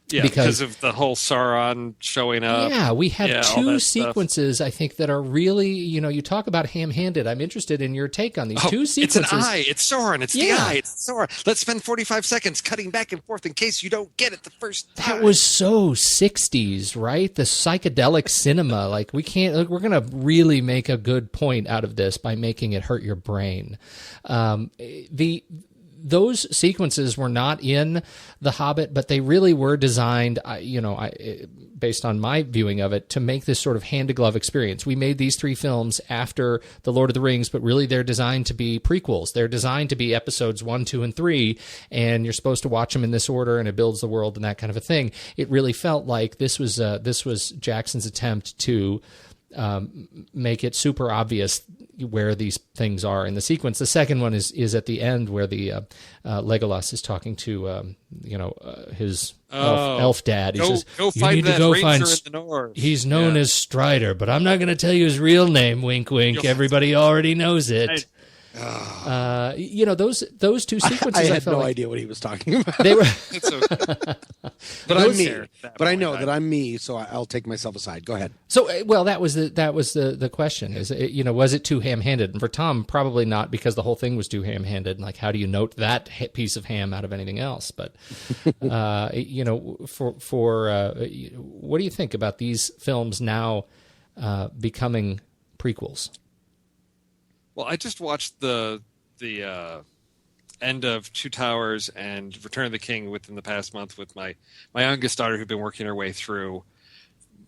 because of the whole Sauron showing up. Yeah, we have 2 sequences, I think, that are really, you talk about ham-handed. I'm interested in your take on these 2 sequences. It's an eye. It's Sauron. It's the eye. It's Sauron. Let's spend 45 seconds cutting back and forth in case you don't get it the first time. That was so 60s, right? The psychedelic cinema. Like, we're going to really make a good point out of this by making it hurt your brain. those sequences were not in The Hobbit, but they really were designed, based on my viewing of it, to make this sort of hand-to-glove experience. We made these 3 films after The Lord of the Rings, but really they're designed to be prequels. They're designed to be episodes 1, 2, and 3, and you're supposed to watch them in this order, and it builds the world and that kind of a thing. It really felt like this was Jackson's attempt to make it super obvious where these things are in the sequence. The second one is at the end, where the Legolas is talking to his elf dad. He says, "Go find that ranger in the north." He's known as Strider, but I'm not going to tell you his real name. Wink, wink. Everybody already knows it. Those 2 sequences. I had felt no like idea what he was talking about. they were. It's okay. But I'm me. But I know that I'm me, so I'll take myself aside. Go ahead. So, well, that was the question. Is was it too ham-handed? And for Tom, probably not, because the whole thing was too ham-handed. Like, how do you note that piece of ham out of anything else? But what do you think about these films now becoming prequels? Well, I just watched the end of Two Towers and Return of the King within the past month with my youngest daughter, who'd been working her way through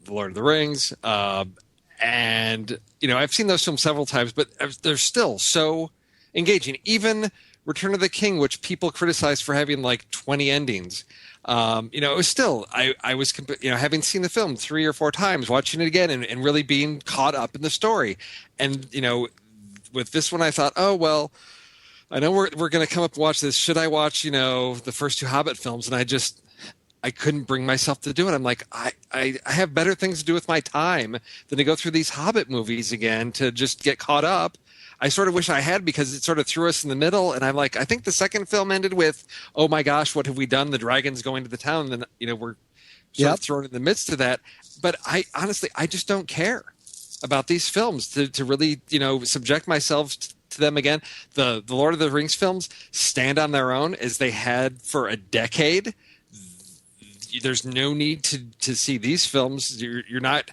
The Lord of the Rings. And, I've seen those films several times, but they're still so engaging. Even Return of the King, which people criticize for having like 20 endings, it was still, I was, having seen the film 3 or 4 times, watching it again and really being caught up in the story. And, with this one, I thought, oh, well, I know we're going to come up and watch this. Should I watch, the first 2 Hobbit films? And I couldn't bring myself to do it. I'm like, I have better things to do with my time than to go through these Hobbit movies again to just get caught up. I sort of wish I had, because it sort of threw us in the middle. And I'm like, I think the second film ended with, oh my gosh, what have we done? The dragon's going to the town. And then, we're sort of thrown in the midst of that. But I just don't care about these films to really, subject myself to them again. The Lord of the Rings films stand on their own, as they had for a decade. There's no need to see these films. You're not.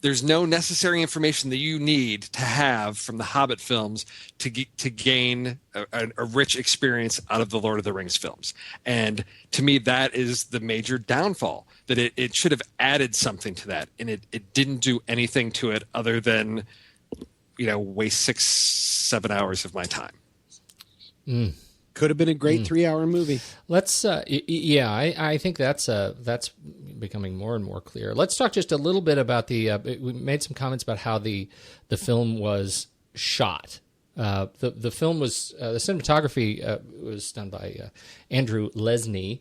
There's no necessary information that you need to have from the Hobbit films to gain a rich experience out of the Lord of the Rings films. And to me, that is the major downfall, that it should have added something to that. And it didn't do anything to it other than, waste 6-7 hours of my time. Could have been a great 3-hour movie. Let's, I think that's becoming more and more clear. Let's talk just a little bit about we made some comments about how the film was shot. The film was, the cinematography was done by Andrew Lesnie,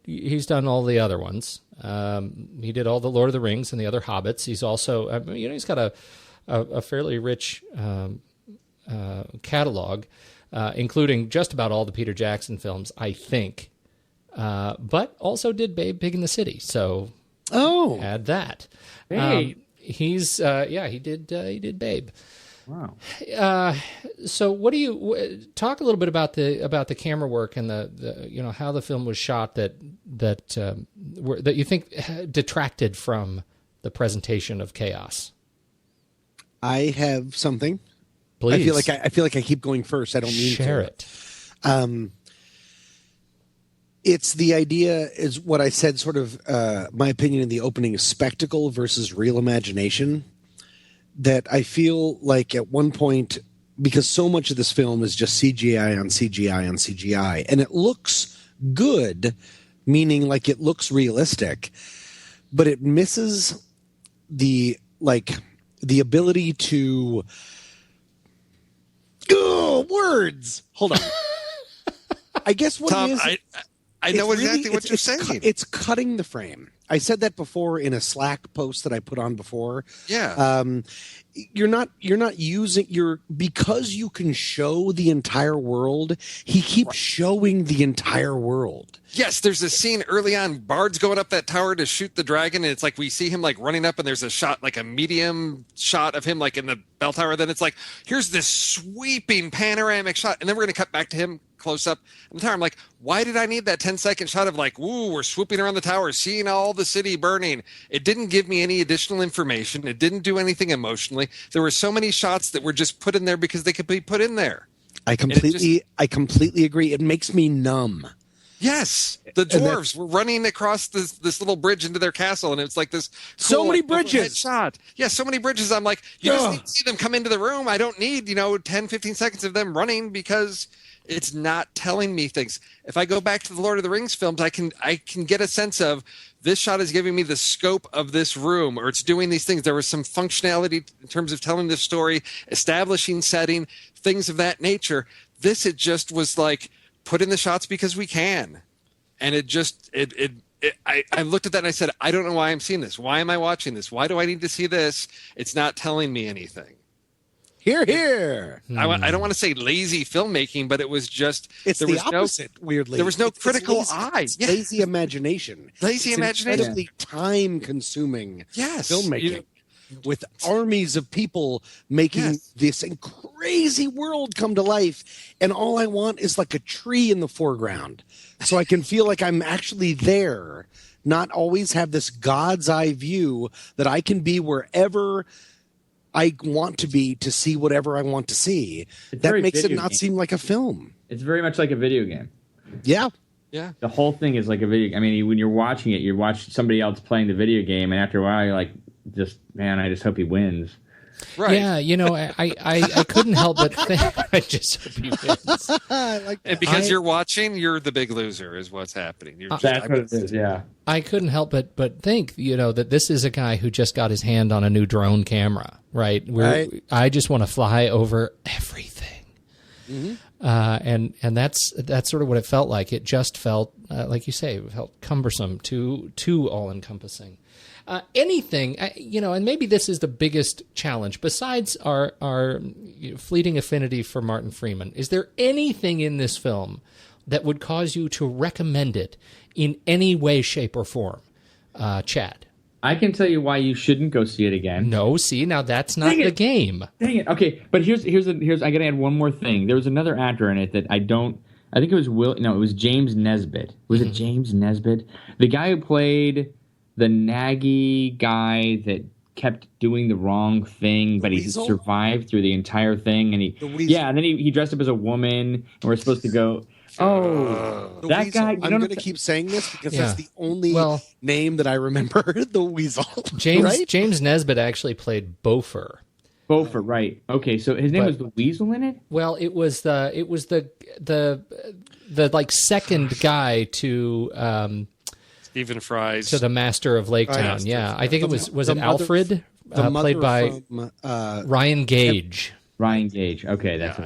he's done all the other ones. He did all the Lord of the Rings and the other Hobbits. He's also, he's got a fairly rich catalog, including just about all the Peter Jackson films, I think. But also did Babe, Pig in the City. So add that. Hey. He did Babe. Wow. So what do you talk a little bit about the camera work and the how the film was shot that you think detracted from the presentation of chaos? I have something. Please. I feel like I keep going first. I don't mean share to. it. It's the idea, is what I said, sort of my opinion in the opening, is spectacle versus real imagination. That I feel like at one point, because so much of this film is just CGI on CGI on CGI, and it looks good, meaning like it looks realistic, but it misses the ability to words. Hold on. I guess what Tom, it is. I know exactly what you're saying. It's cutting the frame. I said that before in a Slack post that I put on before. Yeah. You're not using because you can show the entire world. He keeps showing the entire world. Yes, there's a scene early on. Bard's going up that tower to shoot the dragon, and it's like we see him like running up, and there's a shot, like a medium shot of him like in the bell tower. Then it's like, here's this sweeping panoramic shot, and then we're going to cut back to him close up in the tower. I'm like, why did I need that 10-second shot of like, woo, we're swooping around the tower, seeing all the city burning? It didn't give me any additional information. It didn't do anything emotionally. There were so many shots that were just put in there because they could be put in there. I completely agree. It makes me numb. Yes, the dwarves were running across this little bridge into their castle, and it's like this. So cool, many like, bridges. Shot. Yeah, so many bridges. I'm like, you just need to see them come into the room. I don't need 10, 15 seconds of them running because it's not telling me things. If I go back to the Lord of the Rings films, I can get a sense of this shot is giving me the scope of this room, or it's doing these things. There was some functionality in terms of telling the story, establishing setting, things of that nature. This, it just was like, put in the shots because we can. And I looked at that and I said, I don't know why I'm seeing this. Why am I watching this? Why do I need to see this? It's not telling me anything. Hear, hear. I don't want to say lazy filmmaking, but it was just... It's the opposite, weirdly. There was no critical eye. It's lazy imagination. Lazy imagination. Incredibly time-consuming filmmaking. With armies of people making this crazy world come to life. And all I want is like a tree in the foreground. So I can feel like I'm actually there. Not always have this God's eye view that I can be wherever I want to be to see whatever I want to see. That makes it not seem like a film. It's very much like a video game. Yeah. Yeah. The whole thing is like a video game. I mean, when you're watching it, you watch somebody else playing the video game, and after a while, you're like, man, I just hope he wins. Right. Yeah, I couldn't help but think I just hope he wins. And because you're watching, you're the big loser is what's happening. That's what it is, yeah. I couldn't help but think, that this is a guy who just got his hand on a new drone camera, right? I just want to fly over everything. Mm-hmm. And that's sort of what it felt like. It just felt, like you say, it felt cumbersome, too all-encompassing. Anything, and maybe this is the biggest challenge, besides our fleeting affinity for Martin Freeman, is there anything in this film that would cause you to recommend it in any way, shape, or form? Chad? I can tell you why you shouldn't go see it again. No, see, now that's not the game. Dang it. Okay, but here's I gotta add one more thing. There was another actor in it that I think it was it was James Nesbitt. Was it James Nesbitt? The guy who played the naggy guy that kept doing the wrong thing, but he survived through the entire thing. And and then he dressed up as a woman, and we're supposed to go, that guy. I'm going to keep saying this because that's the only name that I remember. The Weasel. James Nesbitt actually played Beaufort. Beaufort, right? Okay, so his name was the Weasel in it. Well, it was the like second guy to. Stephen Fry's to the Master of Lake Town. I think it was it Alfred, played by Ryan Gage. Ryan Gage. Okay, that's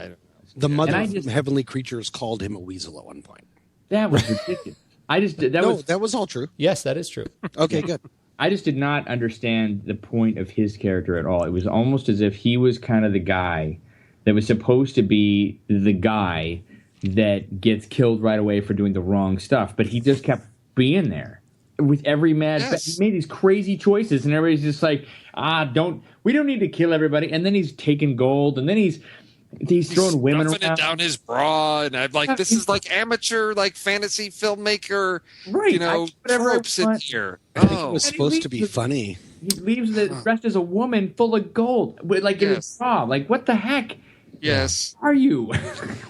the mother of Heavenly Creatures called him a weasel at one point. That was ridiculous. That was all true. Yes, that is true. Okay, good. I just did not understand the point of his character at all. It was almost as if he was kind of the guy that was supposed to be the guy that gets killed right away for doing the wrong stuff, but he just kept being there. With every he made these crazy choices, and everybody's just like, we don't need to kill everybody. And then he's taking gold, and then he's throwing women around. It down his bra, and I'm like, this is like amateur, like fantasy filmmaker, right? Tropes in here. I think it was supposed to be funny. He leaves dressed as a woman full of gold, like in his bra. Like, what the heck? Yes. Are you?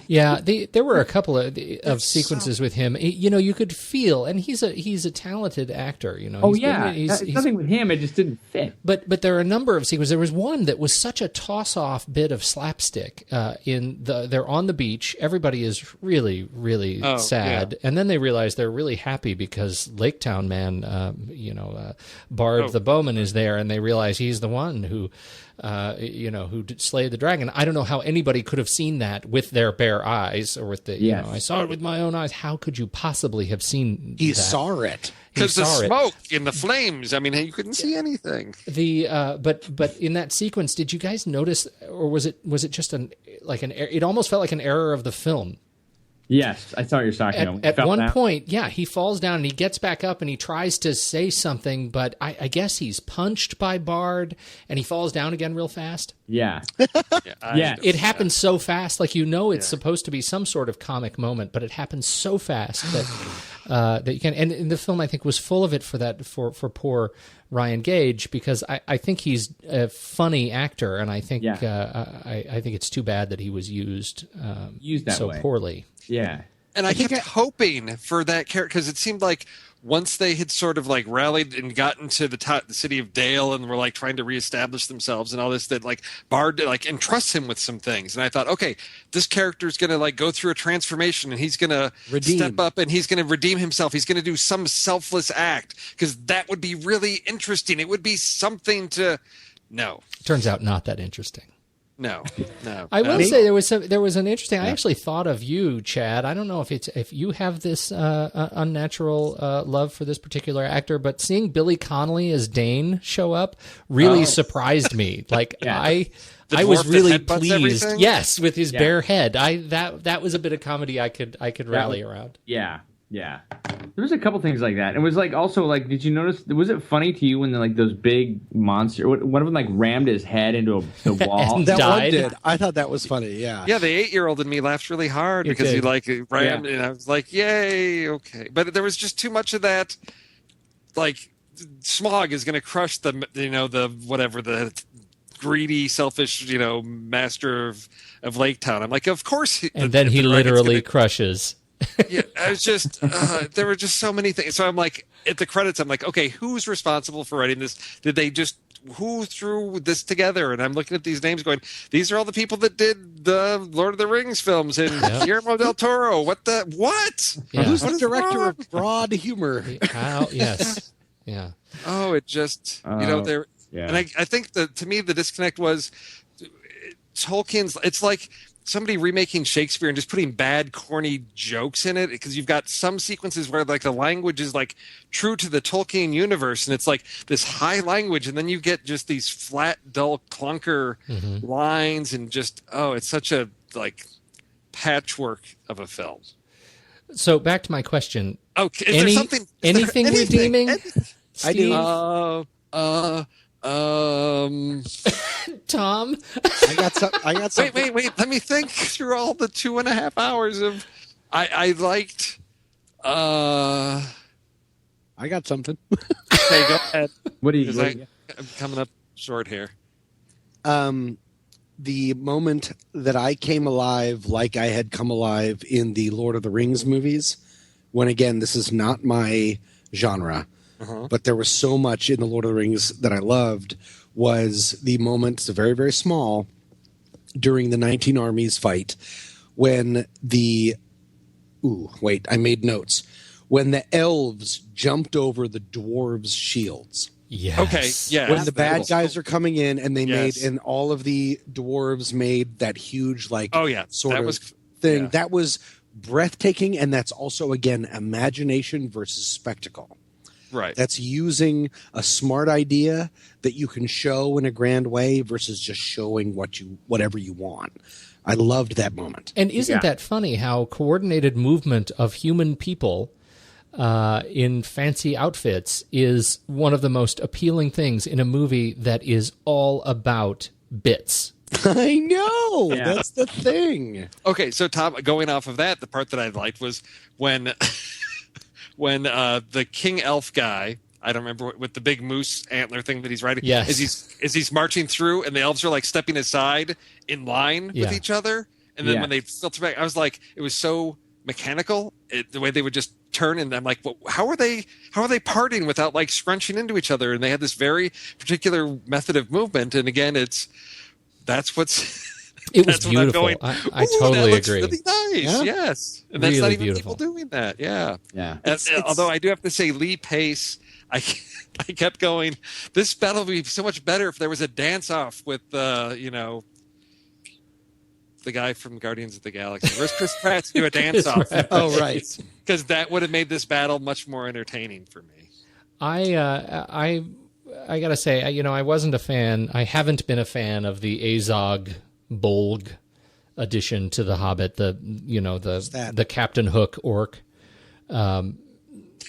Yeah, there were a couple of sequences with him. You could feel, and he's a talented actor. He's nothing with him. It just didn't fit. But there are a number of sequences. There was one that was such a toss-off bit of slapstick. They're on the beach. Everybody is really, really sad, and then they realize they're really happy because Lake Town man, Bard the Bowman is there, and they realize he's the one who slayed the dragon. I don't know how anybody could have seen that with their bare eyes or with I saw it with my own eyes. How could you possibly have seen that? He saw it. Because the smoke in the flames, I mean, you couldn't see anything. But in that sequence, did you guys notice, or was it just it almost felt like an error of the film? Yes, I saw what you're talking about. At one point, he falls down and he gets back up and he tries to say something, but I guess he's punched by Bard and he falls down again real fast. Yeah. It happens so fast. Like, it's supposed to be some sort of comic moment, but it happens so fast that that you can. And the film, I think, was full of it for poor Ryan Gage, because I think he's a funny actor, and I think I think it's too bad that he was used that so way. Poorly. Yeah. And I kept hoping for that character, because it seemed like once they had sort of like rallied and gotten to the city of Dale and were like trying to reestablish themselves and all this, that like Bard like entrusts him with some things. And I thought, okay, this character's going to like go through a transformation, and he's going to step up and he's going to redeem himself. He's going to do some selfless act, because that would be really interesting. It would be something to Turns out not that interesting. No. I will say there was an interesting. I actually thought of you, Chad. I don't know if you have this unnatural love for this particular actor, but seeing Billy Connolly as Dane show up really surprised me. Like I was really pleased. Everything? Yes, with his bare head. That was a bit of comedy I could rally around. Yeah. Yeah. There was a couple things like that. It was like, also, like, did you notice, was it funny to you when like those big monster, one of them like rammed his head into the wall and that died? One did. I thought that was funny. Yeah. Yeah, the 8-year-old in me laughed really hard because he like rammed, and I was like, "Yay, okay!" But there was just too much of that. Like, Smog is going to crush the greedy, selfish, master of Lake Town. I'm like, of course. And then he literally crushes. Yeah, I was just there were just so many things. So I'm like, at the credits, I'm like, okay, who's responsible for writing this? Who threw this together? And I'm looking at these names going, these are all the people that did the Lord of the Rings films and Guillermo del Toro. What? Yeah. Who's the director of Broad Humor? Yes. Yeah. Oh, it just, there. Yeah. And I think to me, the disconnect was Tolkien's, it's like somebody remaking Shakespeare and just putting bad, corny jokes in it, because you've got some sequences where like the language is like true to the Tolkien universe, and it's like this high language, and then you get just these flat, dull clunker lines, and just it's such a like patchwork of a film. So back to my question. Okay, is there something? Anything redeeming? I do. Tom, I got something. Wait. Let me think through all the 2.5 hours of. I liked. I got something. Okay, go ahead. What do you? I'm coming up short here. The moment that I came alive, like I had come alive in the Lord of the Rings movies, when again, this is not my genre, but there was so much in the Lord of the Rings that I loved, was the moment, it's very, very small, during the 19 Armies fight, when I made notes. When the elves jumped over the dwarves' shields. Yes. Okay, yeah. When the bad guys are coming in, and they and all of the dwarves made that huge, like, thing. Yeah. That was breathtaking, and that's also, again, imagination versus spectacle. Right. That's using a smart idea that you can show in a grand way versus just showing whatever you want. I loved that moment. And isn't that funny how coordinated movement of human people in fancy outfits is one of the most appealing things in a movie that is all about bits? I know. Yeah. That's the thing. Okay, so Tom, going off of that, the part that I liked was when the King Elf guy, I don't remember, with the big moose antler thing that he's riding, is he's marching through, and the elves are like stepping aside in line with each other, and then when they filter back, I was like, it was so mechanical, the way they would just turn, and I'm like, well, how are they parting without like scrunching into each other? And they had this very particular method of movement, and again, that's what's. It was beautiful. I totally agree. Really nice. Yeah. Yes, and that's really not even beautiful. people doing that. Yeah, yeah. Although I do have to say, Lee Pace, I kept going. This battle would be so much better if there was a dance off with the guy from Guardians of the Galaxy. Where's Chris Pratt to do a dance off? Right. Oh, right. Because that would have made this battle much more entertaining for me. I gotta say, I wasn't a fan. I haven't been a fan of the Azog Bolg addition to the Hobbit. The Captain Hook orc.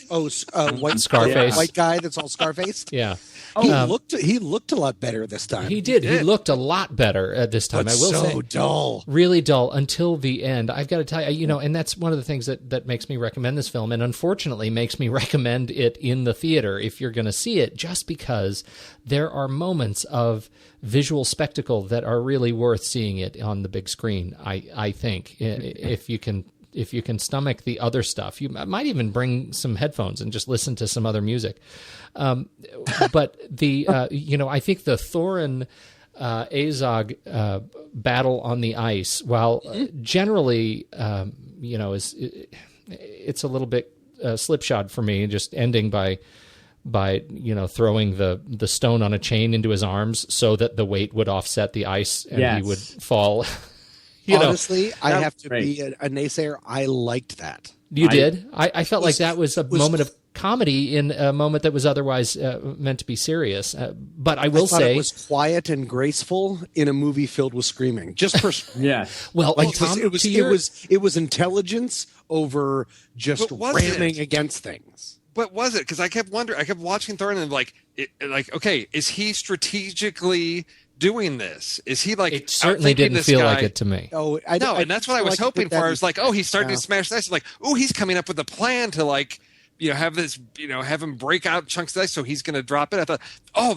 White Scarface. white guy that's all Scarface. Yeah. He looked a lot better this time. He did. He looked a lot better at this time. But I will say, dull, really dull until the end. I've got to tell you, and that's one of the things that makes me recommend this film, and unfortunately makes me recommend it in the theater if you're going to see it, just because there are moments of visual spectacle that are really worth seeing it on the big screen. I think if you can stomach the other stuff, you might even bring some headphones and just listen to some other music. But I think the Thorin Azog battle on the ice, while generally, it's a little bit slipshod for me, just ending by throwing the stone on a chain into his arms so that the weight would offset the ice and he would fall. Honestly, I have to be a naysayer. I liked that. You did? I felt like that was a moment of comedy in a moment that was otherwise meant to be serious. But I will say it was quiet and graceful in a movie filled with screaming. Just personally. Well, like Tom, it was intelligence over just ramming against things. But was it? Because I kept wondering. I kept watching Thor and okay, is he strategically doing this? Is he like? It certainly didn't feel like it to me. Oh, and that's what I was hoping for. I was like, he's starting to smash this. Like, he's coming up with a plan to have this, have him break out chunks of ice, so he's going to drop it. I thought,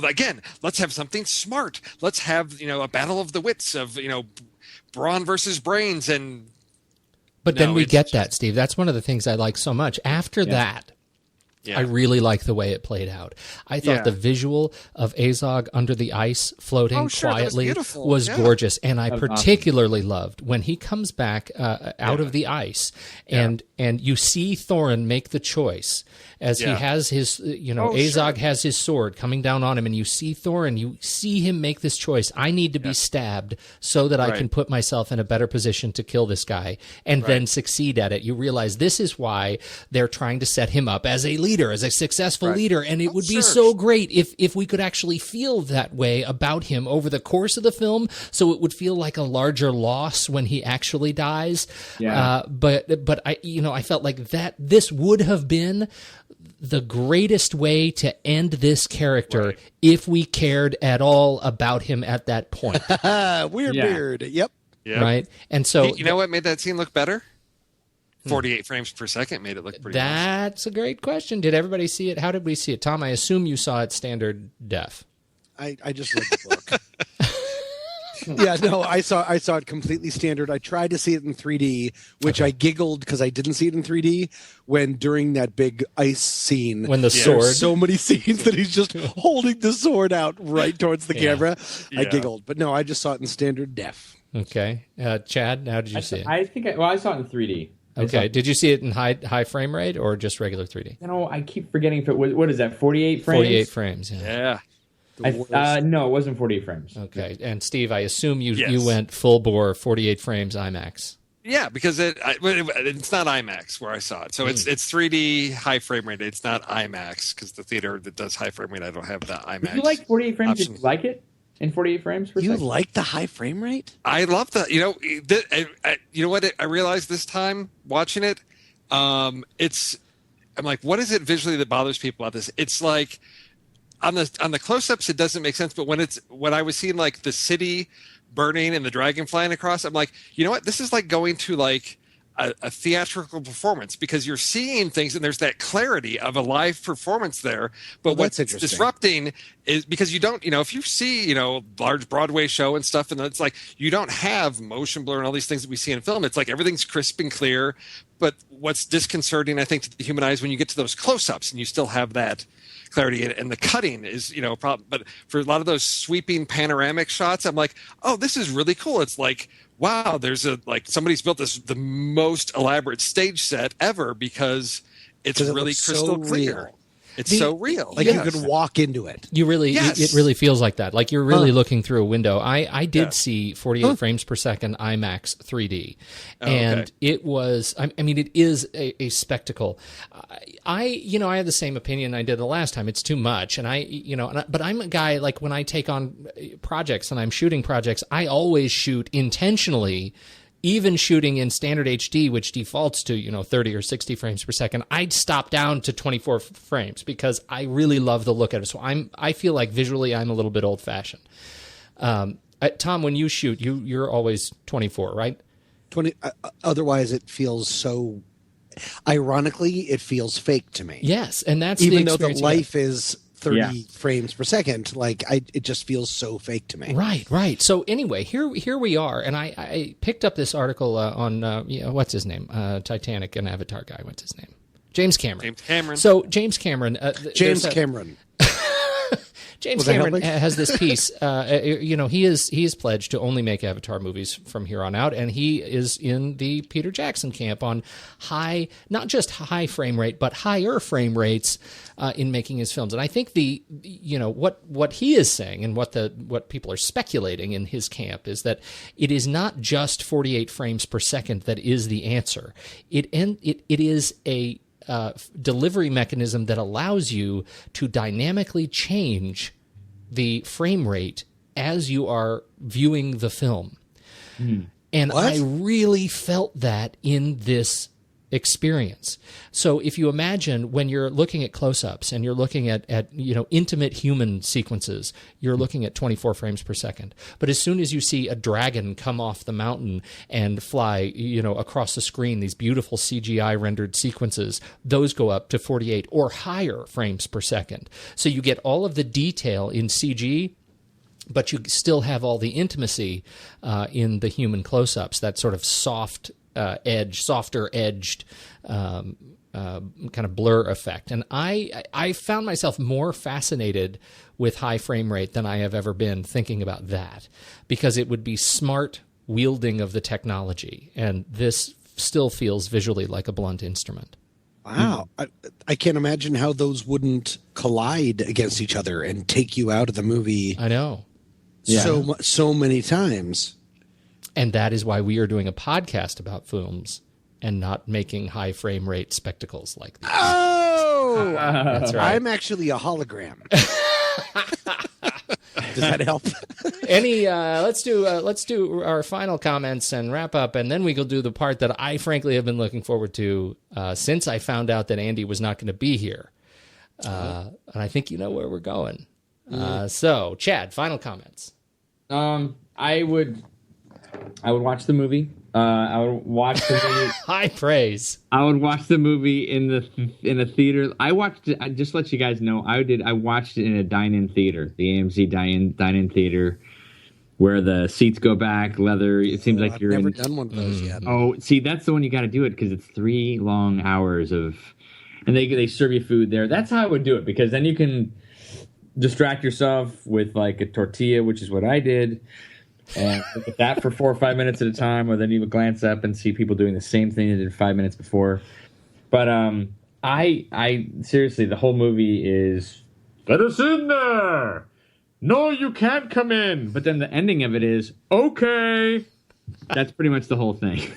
again, let's have something smart. Let's have a battle of the wits of brawn versus brains But then we get that, Steve. That's one of the things I like so much. After that. Yeah. I really like the way it played out. I thought the visual of Azog under the ice floating quietly was gorgeous. And I particularly loved when he comes back out of the ice and you see Thorin make the choice as he has his, Azog has his sword coming down on him, and you see Thorin, you see him make this choice. I need to be stabbed so that I can put myself in a better position to kill this guy and then succeed at it. You realize this is why they're trying to set him up as a leader, as a successful leader. And it would be so great if we could actually feel that way about him over the course of the film, so it would feel like a larger loss when he actually dies. But I felt like that this would have been the greatest way to end this character if we cared at all about him at that point. Weird. Yep. Right. And so you know what made that scene look better? 48 frames per second made it look pretty That's a great question. Did everybody see it? How did we see it? Tom, I assume you saw it standard def. I just read the book. I saw it completely standard. I tried to see it in 3D, which I giggled because I didn't see it in 3D when during that big ice scene. When the sword. So many scenes that he's just holding the sword out right towards the camera. I giggled. But no, I just saw it in standard def. Okay. Chad, how did you see it? I saw it in 3D. Okay. Did you see it in high frame rate or just regular 3D? I keep forgetting if it was, what is that, 48 frames? 48 frames, yeah. No, it wasn't 48 frames. Okay. And Steve, I assume you went full bore 48 frames IMAX. Yeah, because it's not IMAX where I saw it. So it's 3D high frame rate. It's not IMAX because the theater that does high frame rate, I don't have the IMAX. Did you like 48 frames? Did you like it? In 48 frames per second? You like the high frame rate? I love that. You know what? I realized this time watching it, I'm like, what is it visually that bothers people about this? It's like on the close-ups, it doesn't make sense. But when I was seeing like the city burning and the dragon flying across, I'm like, you know what? This is like going to like a theatrical performance because you're seeing things and there's that clarity of a live performance there. But what's disrupting is because you don't, if you see, large Broadway show and stuff, and it's like you don't have motion blur and all these things that we see in film. It's like everything's crisp and clear. But what's disconcerting, I think, to the human eyes when you get to those close-ups and you still have that clarity and the cutting is, a problem. But for a lot of those sweeping panoramic shots, I'm like, oh, this is really cool. It's like, wow, there's somebody's built the most elaborate stage set ever because it's really crystal clear. Real. It's so real. Like you can walk into it. You really, it really feels like that. Like you're really looking through a window. I did see 48 frames per second IMAX 3D. And it was, it is a spectacle. I had the same opinion I did the last time. It's too much. And but I'm a guy, like when I take on projects and I'm shooting projects, I always shoot intentionally even shooting in standard HD, which defaults to 30 or 60 frames per second, I'd stop down to 24 frames because I really love the look of it. So I feel like visually I'm a little bit old fashioned. Tom, when you shoot, you're always 24, right? 20. Otherwise, it feels so. Ironically, it feels fake to me. Yes, and that's even the though the experience life is 30 frames per second. It just feels so fake to me. Right. So anyway, here we are, and I picked up this article on what's his name, Titanic and Avatar guy. What's his name? James Cameron. So James Cameron. James Cameron has this piece. He is pledged to only make Avatar movies from here on out, and he is in the Peter Jackson camp on not just high frame rate, but higher frame rates in making his films. And I think what he is saying and what people are speculating in his camp is that it is not just 48 frames per second that is the answer. It is a delivery mechanism that allows you to dynamically change the frame rate as you are viewing the film. And what? I really felt that in this experience. So if you imagine when you're looking at close-ups and you're looking at intimate human sequences, you're looking at 24 frames per second. But as soon as you see a dragon come off the mountain and fly, across the screen, these beautiful CGI rendered sequences, those go up to 48 or higher frames per second. So you get all of the detail in CG, but you still have all the intimacy in the human close-ups, that sort of softer edged kind of blur effect. And I found myself more fascinated with high frame rate than I have ever been thinking about that, because it would be smart wielding of the technology. And this still feels visually like a blunt instrument. Wow. I can't imagine how those wouldn't collide against each other and take you out of the movie. I know. So many times. And that is why we are doing a podcast about films and not making high frame rate spectacles like these. Oh, that's right. I'm actually a hologram. Does that help? Let's do our final comments and wrap up, and then we will do the part that I frankly have been looking forward to since I found out that Andy was not going to be here. And I think you know where we're going. So, Chad, final comments. I would watch the movie. I would watch the movie. High praise. I would watch the movie in a theater. I watched it. Just to let you guys know, I watched it in a dine-in theater, the AMC dine-in theater, where the seats go back, leather. It seems like you're never done one of those yet. Oh, see, that's the one you got to do it because it's 3 long hours of, and they serve you food there. That's how I would do it, because then you can distract yourself with like a tortilla, which is what I did. And look at that for 4 or 5 minutes at a time, or then you would glance up and see people doing the same thing they did 5 minutes before. But I seriously, the whole movie is, let us in there. No, you can't come in. But then the ending of it is, okay. That's pretty much the whole thing.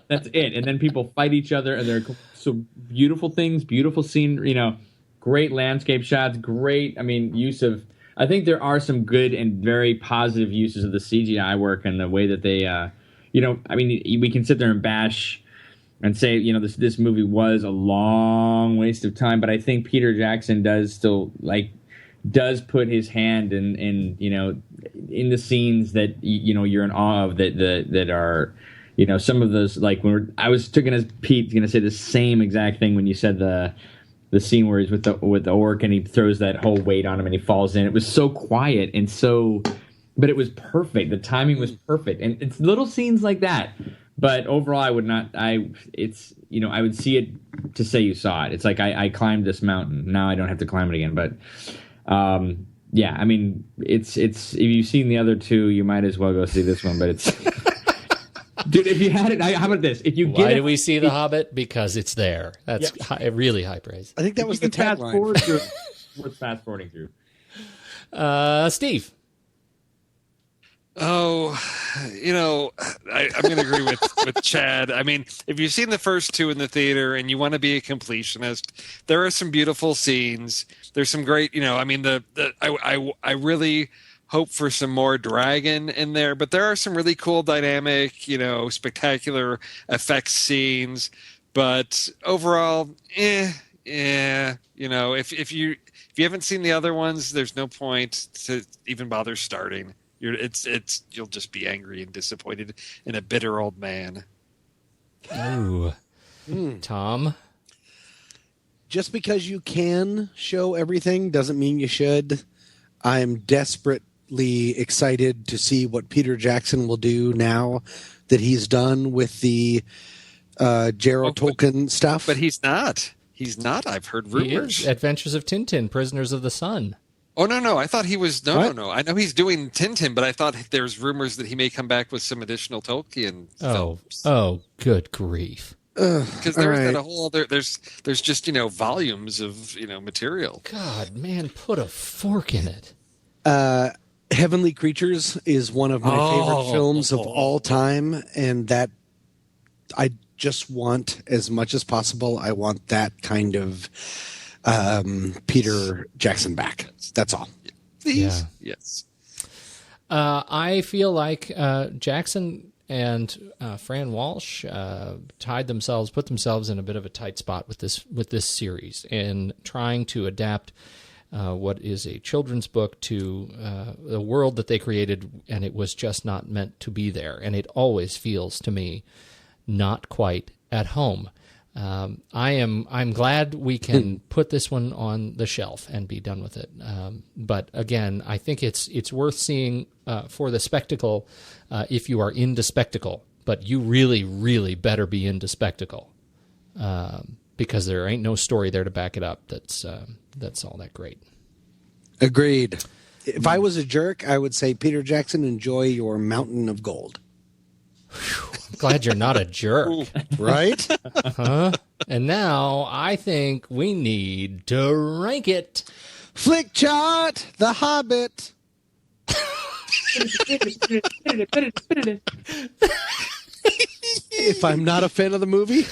That's it. And then people fight each other, and they're so beautiful things, beautiful scene, great landscape shots, great, use of, I think there are some good and very positive uses of the CGI work and the way that they, we can sit there and bash and say, this movie was a long waste of time, but I think Peter Jackson does put his hand in the scenes that, you're in awe of, that are, some of those, like when Pete's going to say the same exact thing when you said the scene where he's with the orc and he throws that whole weight on him and he falls in. It was so quiet and but it was perfect. The timing was perfect, and it's little scenes like that. But overall, I would not. I would see it to say you saw it. It's like I climbed this mountain. Now I don't have to climb it again. But it's if you've seen the other two, you might as well go see this one. But it's. Dude, if you had it, how about this? Why do we see The Hobbit? Because it's there. That's really high praise. I think that was the tagline. Worth fast forwarding through. Steve. Oh, I'm going to agree with Chad. If you've seen the first two in the theater and you want to be a completionist, there are some beautiful scenes. There's some great, I really hope for some more dragon in there, but there are some really cool dynamic, spectacular effects scenes. But overall, if you haven't seen the other ones, there's no point to even bother starting. You'll just be angry and disappointed and a bitter old man. Ooh. Tom? Just because you can show everything doesn't mean you should. I'm desperately excited to see what Peter Jackson will do now that he's done with the Gerald Tolkien stuff. But he's not. He's not. I've heard rumors. He is. Adventures of Tintin, Prisoners of the Sun. Oh, no. I thought he was... No. I know he's doing Tintin, but I thought there's rumors that he may come back with some additional Tolkien films. Oh, good grief. Because there's that whole other... There's just, volumes of, material. God, man, put a fork in it. Heavenly Creatures is one of my favorite films of all time, and that I just want, as much as possible, I want that kind of Peter Jackson back. That's all. Please? Yeah. Yes. I feel like Jackson and Fran Walsh put themselves in a bit of a tight spot with this series in trying to adapt what is a children's book to the world that they created, and it was just not meant to be there. And it always feels to me not quite at home. I'm glad we can put this one on the shelf and be done with it. But again, I think it's worth seeing for the spectacle if you are into spectacle. But you really, really better be into spectacle because there ain't no story there to back it up. That's all that great. Agreed. If I was a jerk, I would say, Peter Jackson, enjoy your mountain of gold. I'm glad you're not a jerk. Right? Huh? And now I think we need to rank it. Flick chart, The Hobbit. If I'm not a fan of the movie,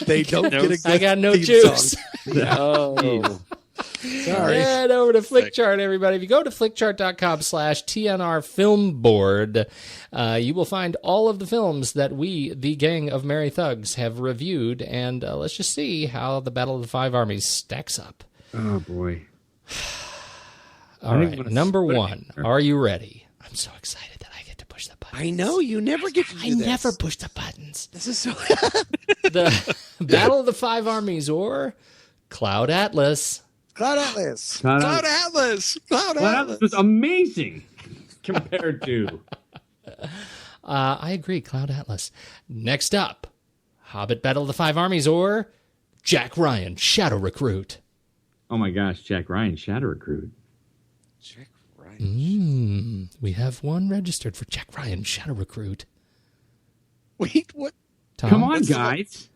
they don't get a good I got no theme juice. song. Sorry. Head over to Flickchart, everybody. If you go to flickchart.com/TNR Film Board, you will find all of the films that we, the Gang of Merry Thugs, have reviewed. And let's just see how the Battle of the Five Armies stacks up. Oh, boy. All right, number one. Are you ready? I'm so excited that I get to push the button. I know, you never get to do this. I never push the buttons. This is so... The Battle of the Five Armies, or Cloud Atlas. Cloud Atlas. Cloud Atlas. Cloud Atlas was amazing compared to... I agree, Cloud Atlas. Next up, Hobbit Battle of the Five Armies, or Jack Ryan, Shadow Recruit. Oh my gosh, Jack Ryan, Shadow Recruit. Jack Ryan. We have one registered for Jack Ryan, Shadow Recruit. Wait, what? Tom? Come on, guys.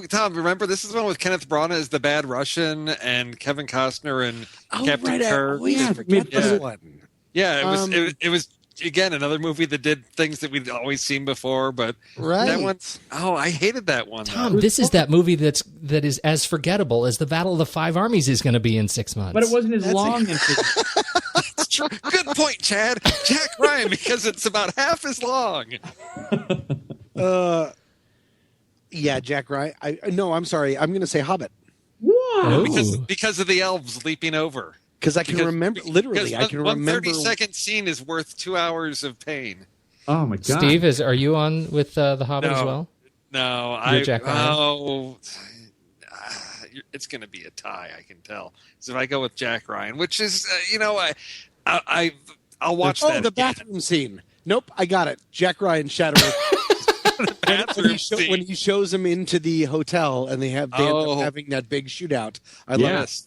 Tom, remember, this is the one with Kenneth Branagh as the bad Russian and Kevin Costner and Captain Kirk. Oh, yeah, forget this one. Yeah, it was again another movie that did things that we'd always seen before, but that one, I hated that one. Tom, this is that movie that is as forgettable as the Battle of the Five Armies is going to be in 6 months. But it wasn't as long. That's true. Good point, Chad. Jack Ryan, because it's about half as long. Yeah, Jack Ryan. I'm sorry. I'm going to say Hobbit. Wow. Because of the elves leaping over. Because I can remember, literally, I can remember. 30-second scene is worth 2 hours of pain. Oh, my God. Steve, are you on with The Hobbit as well? No. Jack Ryan? It's going to be a tie, I can tell. So if I go with Jack Ryan, which is, I'll watch that. Oh, the bathroom scene. Nope, I got it. Jack Ryan, Shadow when he shows him into the hotel and they end up having that big shootout. I love it.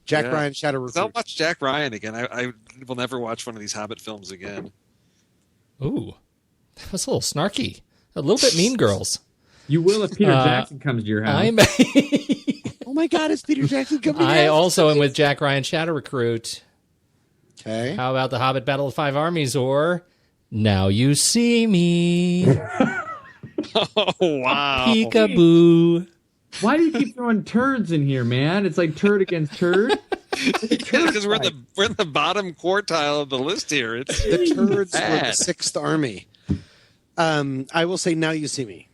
Jack Ryan, Shadow Recruit. I'll watch Jack Ryan again. I will never watch one of these Hobbit films again. Ooh, that was a little snarky. A little bit Mean Girls. You will if Peter Jackson comes to your house. Oh my God, is Peter Jackson coming? I also am with Jack Ryan, Shadow Recruit. Okay. How about the Hobbit Battle of the Five Armies, or Now You See Me? Oh, wow. Peekaboo. Why do you keep throwing turds in here, man? It's like turd against turd. Because we're in the bottom quartile of the list here. It's The turds were the bad. Sixth Army. I will say, Now You See Me.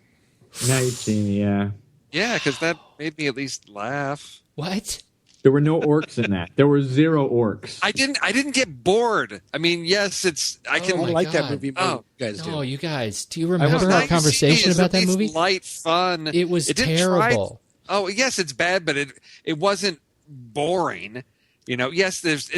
Now you see me, yeah. Yeah, because that made me at least laugh. What? There were no orcs in that. There were 0 orcs. I didn't get bored. I mean, yes, I can. Oh I my like that God. movie more than you guys do. No, you guys, do you remember Now our You conversation See Me is about that at least movie? Light fun. It was didn't terrible. Oh yes, it's bad, but it wasn't boring. Yes, there's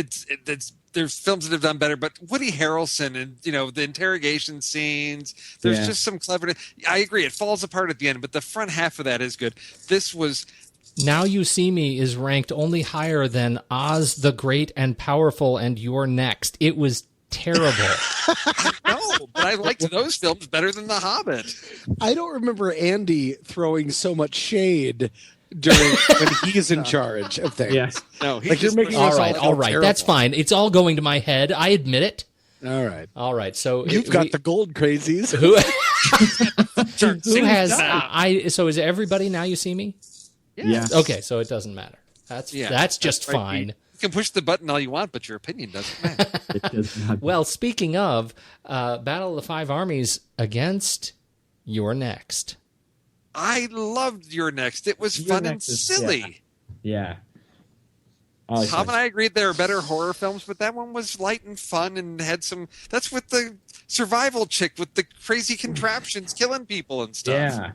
films that have done better, but Woody Harrelson and the interrogation scenes, there's just some cleverness. I agree, it falls apart at the end, but the front half of that is good. This was Now You See Me is ranked only higher than Oz the Great and Powerful and You're Next. It was terrible. no, but I liked those films better than The Hobbit. I don't remember Andy throwing so much shade during when he's in charge of things. Yeah. No, Like you're making all us right, feel all right. terrible. That's fine. It's all going to my head. I admit it. All right. All right. So You've got the gold crazies. who has so is everybody Now You See Me? Yeah. Okay, so it doesn't matter. That's just right. fine. You can push the button all you want, but your opinion doesn't matter. It does not. Well, speaking of Battle of the Five Armies against You're Next. I loved Your Next. It was fun and Next is- silly. Yeah. Tom and I agreed there are better horror films, but that one was light and fun and had some. That's with the survival chick with the crazy contraptions killing people and stuff. Yeah.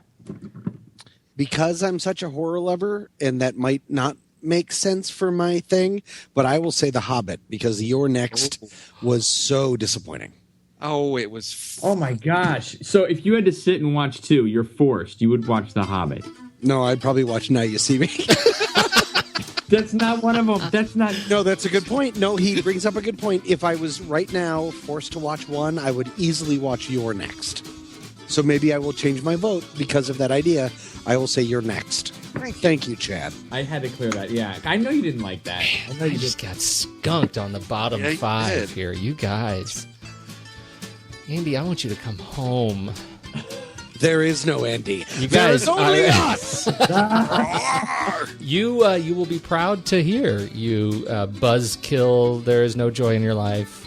Because I'm such a horror lover, and that might not make sense for my thing, but I will say The Hobbit, because Your Next was so disappointing. Oh, it was. Oh my gosh. So if you had to sit and watch 2, you're forced. You would watch The Hobbit. No, I'd probably watch Now You See Me. That's not one of them. That's not. No, that's a good point. No, he brings up a good point. If I was right now forced to watch one, I would easily watch Your Next. So maybe I will change my vote because of that idea. I will say You're Next. Thank you, Chad. I had to clear that. Yeah. I know you didn't like that. I know I you just did. got skunked on the bottom Yeah, you 5 did. here. You guys. Andy, I want you to come home. There is no Andy. You There guys is only are- us. You will be proud to hear, you buzzkill, there is no joy in your life,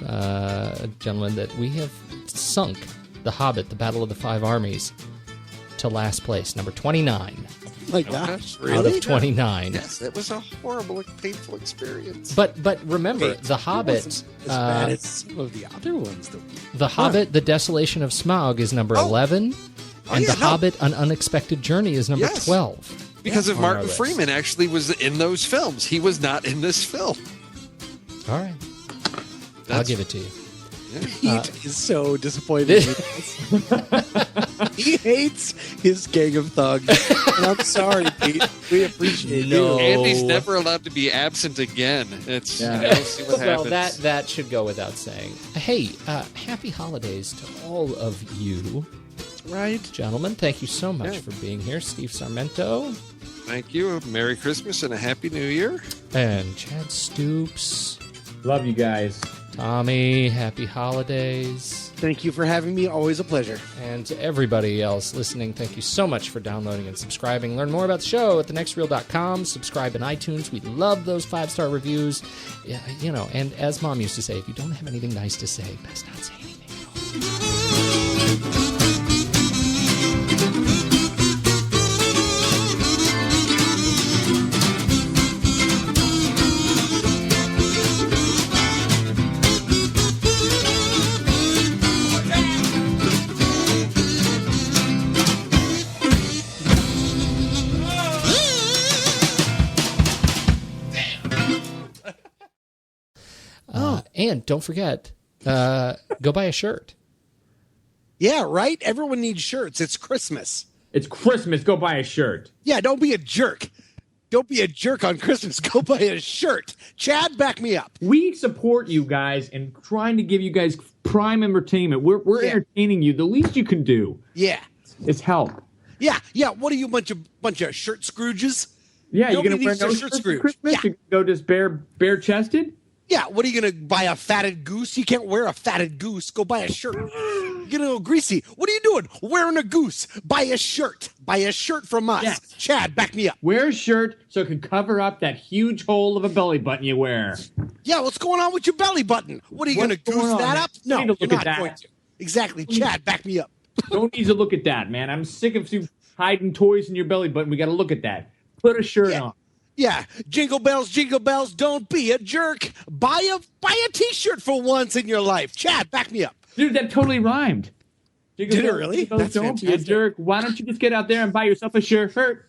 gentlemen, that we have sunk The Hobbit, the Battle of the Five Armies, to last place, number 29 My gosh, out really? of 29. Yes, it was a horrible, painful experience. But remember, Wait, The it Hobbit, wasn't as bad as some of the other ones. The Hobbit, The Desolation of Smaug is number 11, and yeah, The no. Hobbit, An Unexpected Journey is number Yes. 12. Because of on our Martin list. Freeman actually was in those films. He was not in this film. All right. I'll That's- give it to you. Pete is so disappointed. in this. He hates his gang of thugs. And I'm sorry, Pete. We appreciate No. you. Andy's never allowed to be absent again. It's see what Well, happens. that should go without saying. Hey, happy holidays to all of you, Right? gentlemen. Thank you so much Yeah. for being here, Steve Sarmento Thank you. Merry Christmas and a Happy New Year. and Chad Stoops. Love you guys. Tommy, happy holidays. Thank you for having me. Always a pleasure. And to everybody else listening, thank you so much for downloading and subscribing. Learn more about the show at thenextreel.com. Subscribe in iTunes. We love those 5-star reviews. Yeah, and as Mom used to say, if you don't have anything nice to say, best not say anything at all. And don't forget, go buy a shirt. Yeah, right? Everyone needs shirts. It's Christmas. It's Christmas. Go buy a shirt. Yeah, don't be a jerk. Don't be a jerk on Christmas. Go buy a shirt. Chad, back me up. We support you guys and trying to give you guys prime entertainment. We're Yeah. entertaining you. The least you can do Yeah. is help. Yeah. What are you, bunch of shirt Scrooges? Yeah, you're Nobody gonna wear needs no their shirts shirt for Scrooge. Christmas. Yeah. You're gonna go just bare chested. Yeah, what are you going to buy, a fatted goose? You can't wear a fatted goose. Go buy a shirt. You're going to go greasy. What are you doing? Wearing a goose. Buy a shirt. Buy a shirt from us. Yes. Chad, back me up. Wear a shirt so it can cover up that huge hole of a belly button you wear. Yeah, what's going on with your belly button? What are you going to What's going goose on, that man? up? No, You need to you're look at not that. going to. Exactly. Chad, back me up. Don't need to look at that, man. I'm sick of you hiding toys in your belly button. We got to look at that. Put a shirt on. Yeah, jingle bells, don't be a jerk. Buy a T-shirt for once in your life. Chad, back me up. Dude, that totally rhymed. Did it really? Don't be a jerk. Why don't you just get out there and buy yourself a shirt?